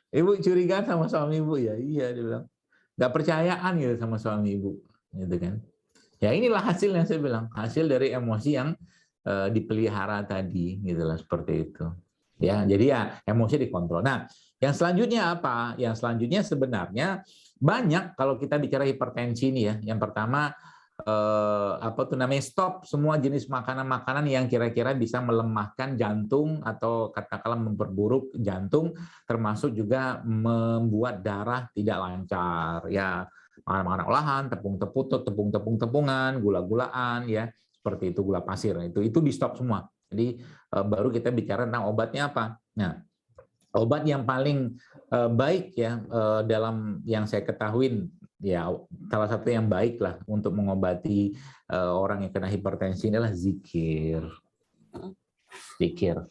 Ibu curiga sama suami ibu ya? Iya, dia bilang. Nggak percayaan gitu sama suami ibu, gitu kan? Ya inilah hasilnya, saya bilang, hasil dari emosi yang dipelihara tadi, gitulah seperti itu. Ya, jadi ya emosi dikontrol. Nah, yang selanjutnya apa? Yang selanjutnya sebenarnya banyak kalau kita bicara hipertensi ini ya. Yang pertama stop semua jenis makanan-makanan yang kira-kira bisa melemahkan jantung atau katakanlah memperburuk jantung, termasuk juga membuat darah tidak lancar ya, makanan-makanan olahan, tepung-tepungan, gula-gulaan ya, seperti itu, gula pasir, itu di stop semua. Jadi baru kita bicara tentang obatnya apa. Nah, obat yang paling baik ya dalam yang saya ketahui ya, salah satu yang baik lah untuk mengobati orang yang kena hipertensi adalah zikir. Zikir.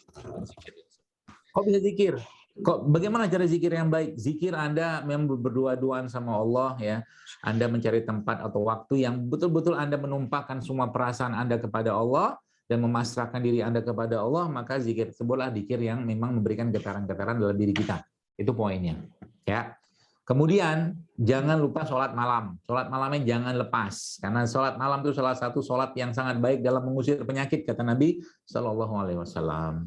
Kok bisa zikir? Bagaimana cara zikir yang baik? Zikir Anda memang berdua-duaan sama Allah ya. Anda mencari tempat atau waktu yang betul-betul Anda menumpahkan semua perasaan Anda kepada Allah dan memasrahkan diri Anda kepada Allah, maka zikir tersebutlah zikir yang memang memberikan getaran-getaran dalam diri kita. Itu poinnya. Ya. Kemudian jangan lupa sholat malam. Sholat malamnya jangan lepas, karena sholat malam itu salah satu sholat yang sangat baik dalam mengusir penyakit, kata Nabi Shallallahu Alaihi Wasallam.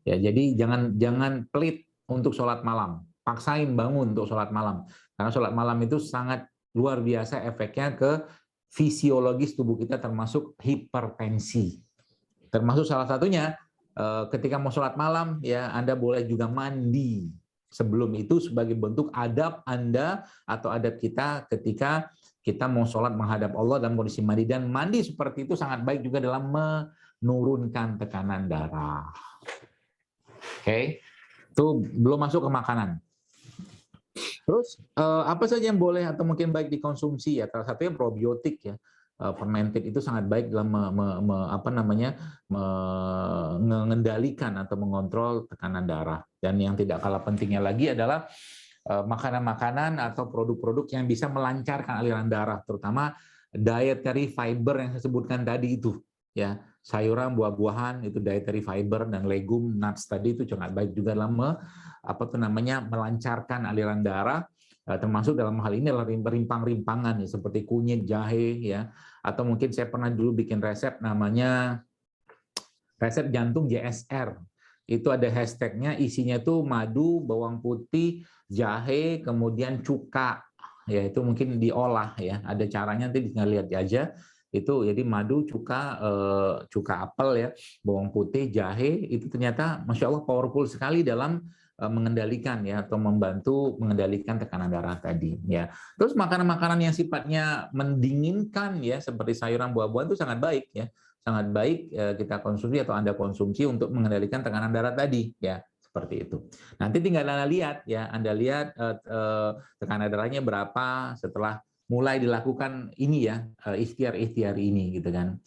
Ya, jadi jangan pelit untuk sholat malam. Paksain bangun untuk sholat malam, karena sholat malam itu sangat luar biasa efeknya ke fisiologis tubuh kita, termasuk hipertensi. Termasuk salah satunya ketika mau sholat malam ya, Anda boleh juga mandi sebelum itu sebagai bentuk adab Anda atau adab kita ketika kita mau sholat menghadap Allah dalam kondisi mandi. Dan mandi seperti itu sangat baik juga dalam menurunkan tekanan darah. Oke, itu belum masuk ke makanan. Terus apa saja yang boleh atau mungkin baik dikonsumsi ya? Salah satunya probiotik ya. Fermented itu sangat baik dalam mengendalikan atau mengontrol tekanan darah. Dan yang tidak kalah pentingnya lagi adalah makanan-makanan atau produk-produk yang bisa melancarkan aliran darah, terutama dietary fiber yang saya sebutkan tadi itu ya, sayuran, buah-buahan itu dietary fiber, dan legum, nuts tadi itu sangat baik juga dalam melancarkan aliran darah, termasuk dalam hal ini adalah rimpang-rimpangan ya, seperti kunyit, jahe ya, atau mungkin saya pernah dulu bikin resep namanya resep jantung JSR. Itu ada hashtagnya, isinya tuh madu, bawang putih, jahe, kemudian cuka. Ya, itu mungkin diolah ya. Ada caranya, nanti tinggal lihat aja. Itu jadi madu, cuka apel ya, bawang putih, jahe itu ternyata Masya Allah powerful sekali dalam mengendalikan ya atau membantu mengendalikan tekanan darah tadi ya. Terus makanan-makanan yang sifatnya mendinginkan ya seperti sayuran, buah-buahan itu sangat baik ya. Sangat baik kita konsumsi atau Anda konsumsi untuk mengendalikan tekanan darah tadi ya. Seperti itu. Nanti tinggal Anda lihat ya, Anda lihat tekanan darahnya berapa setelah mulai dilakukan ini ya, ikhtiar-ikhtiar ini gitu kan.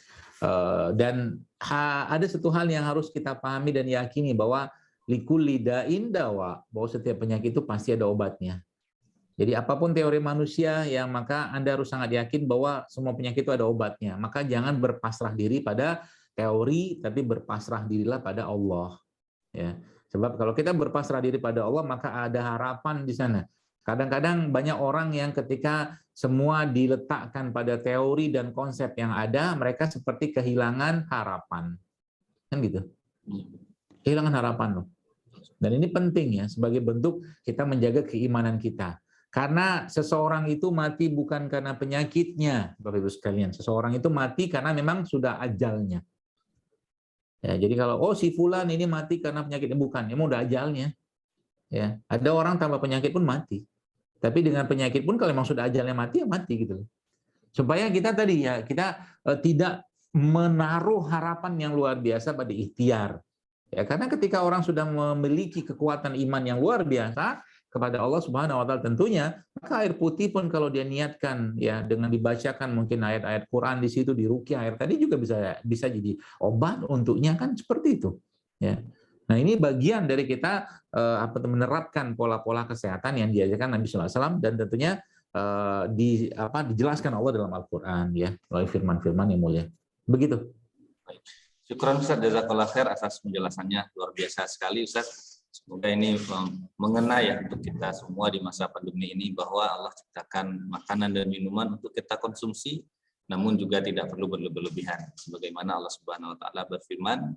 Dan ada satu hal yang harus kita pahami dan yakini bahwa likulli da'in dawa, bahwa setiap penyakit itu pasti ada obatnya. Jadi apapun teori manusia ya, maka Anda harus sangat yakin bahwa semua penyakit itu ada obatnya. Maka jangan berpasrah diri pada teori, tapi berpasrah dirilah pada Allah. Ya. Sebab kalau kita berpasrah diri pada Allah, maka ada harapan di sana. Kadang-kadang banyak orang yang ketika semua diletakkan pada teori dan konsep yang ada, mereka seperti kehilangan harapan. Kan gitu. Kehilangan harapan loh. Dan ini penting ya, sebagai bentuk kita menjaga keimanan kita. Karena seseorang itu mati bukan karena penyakitnya, Bapak Ibu sekalian. Seseorang itu mati karena memang sudah ajalnya. Ya, jadi kalau si fulan ini mati karena penyakitnya, bukan, emang udah ajalnya. Ya, ada orang tanpa penyakit pun mati. Tapi dengan penyakit pun kalau memang sudah ajalnya mati, ya mati gitu. Supaya kita tadi ya, kita tidak menaruh harapan yang luar biasa pada ikhtiar. Ya, karena ketika orang sudah memiliki kekuatan iman yang luar biasa kepada Allah Subhanahu wa taala tentunya, maka air putih pun kalau dia niatkan ya dengan dibacakan mungkin ayat-ayat Quran di situ, diruqyah air tadi juga bisa jadi obat untuknya, kan seperti itu. Ya. Nah, ini bagian dari kita menerapkan pola-pola kesehatan yang diajarkan Nabi sallallahu alaihi wasallam, dan tentunya dijelaskan Allah dalam Al-Qur'an ya, melalui firman-firman yang mulia. Begitu. Syukran Ustaz, jazakallah khair atas penjelasannya, luar biasa sekali Ustaz. Semoga ini mengena ya untuk kita semua di masa pandemi ini, bahwa Allah ciptakan makanan dan minuman untuk kita konsumsi, namun juga tidak perlu berlebihan. Sebagaimana Allah Subhanahu wa taala berfirman,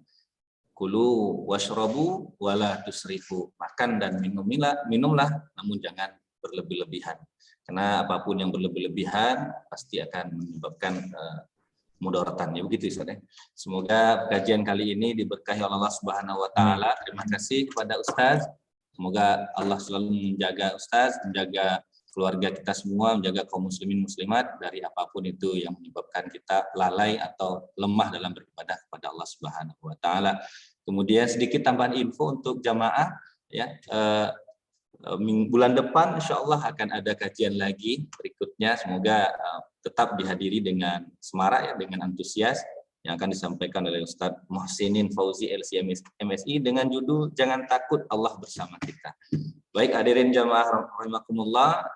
kulu washrabu wala tusrifu. Makan dan minumlah, namun jangan berlebih-lebihan. Karena apapun yang berlebih-lebihan pasti akan menyebabkan mudaratannya, begitu Ustaz ya. Semoga kajian kali ini diberkahi oleh Allah Subhanahu wa taala. Terima kasih kepada Ustaz. Semoga Allah selalu menjaga Ustaz, menjaga keluarga kita semua, menjaga kaum muslimin muslimat dari apapun itu yang menyebabkan kita lalai atau lemah dalam beribadah kepada Allah Subhanahu wa taala. Kemudian sedikit tambahan info untuk jamaah ya, bulan depan insya Allah akan ada kajian lagi berikutnya. Semoga tetap dihadiri dengan semarak ya, dengan antusias, yang akan disampaikan oleh Ustadz Muhsinin Fauzi LC MSI dengan judul Jangan Takut, Allah Bersama Kita. Baik hadirin jamaah rahimakumullah,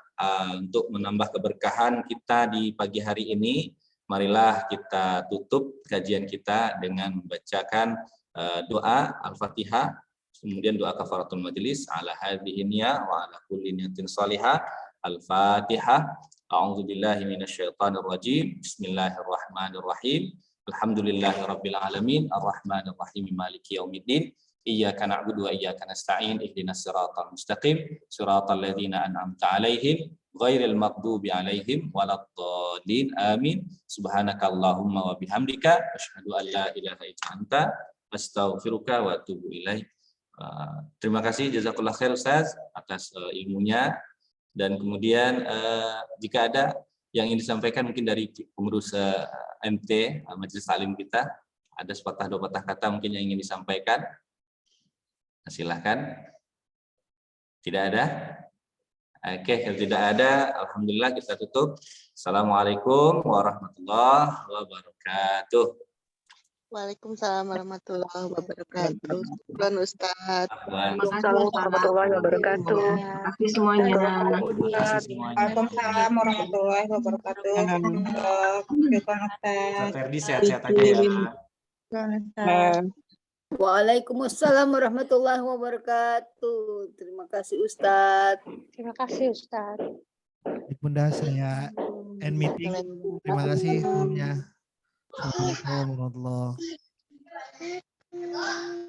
untuk menambah keberkahan kita di pagi hari ini, marilah kita tutup kajian kita dengan membacakan doa Al-Fatihah, kemudian doa kafaratul majelis, ala hadhihi niyah wa ala kulli niyatin salihah. Al-Fatihah. A'udzubillahi minasyaitonir rajim. Bismillahirrahmanirrahim. Alhamdulillahirabbil alamin, arrahmanir rahim, maliki yaumiddin. Iyyaka na'budu wa iyyaka nasta'in. Ihdinas siratal mustaqim, siratal ladzina an'amta 'alaihim ghairil maghdubi 'alaihim waladdallin. Amin. Subhanakallahumma wa bihamdika asyhadu an la ilaha illa anta astaghfiruka wa atubu ilaik. Terima kasih, jazakallah khair Ustaz atas ilmunya. Dan kemudian jika ada yang ingin disampaikan mungkin dari pengurus MT, Majelis Taklim kita, ada sepatah dua patah kata mungkin yang ingin disampaikan. Silahkan. Tidak ada? Oke, kalau tidak ada, alhamdulillah kita tutup. Assalamualaikum warahmatullahi wabarakatuh. Waalaikumsalam warahmatullahi wabarakatuh. Syukran Ustaz. Waalaikumsalam warahmatullahi wabarakatuh. Terima kasih semuanya. Waalaikumsalam warahmatullahi wabarakatuh. Syukran Ustaz. Ferdi sehat-sehat aja ya. Waalaikumsalam warahmatullahi wabarakatuh. Terima kasih Ustaz. Terima kasih Ustaz. Bunda, saya end meeting. Terima kasih sebelumnya. Assalamualaikum warahmatullahi wabarakatuh.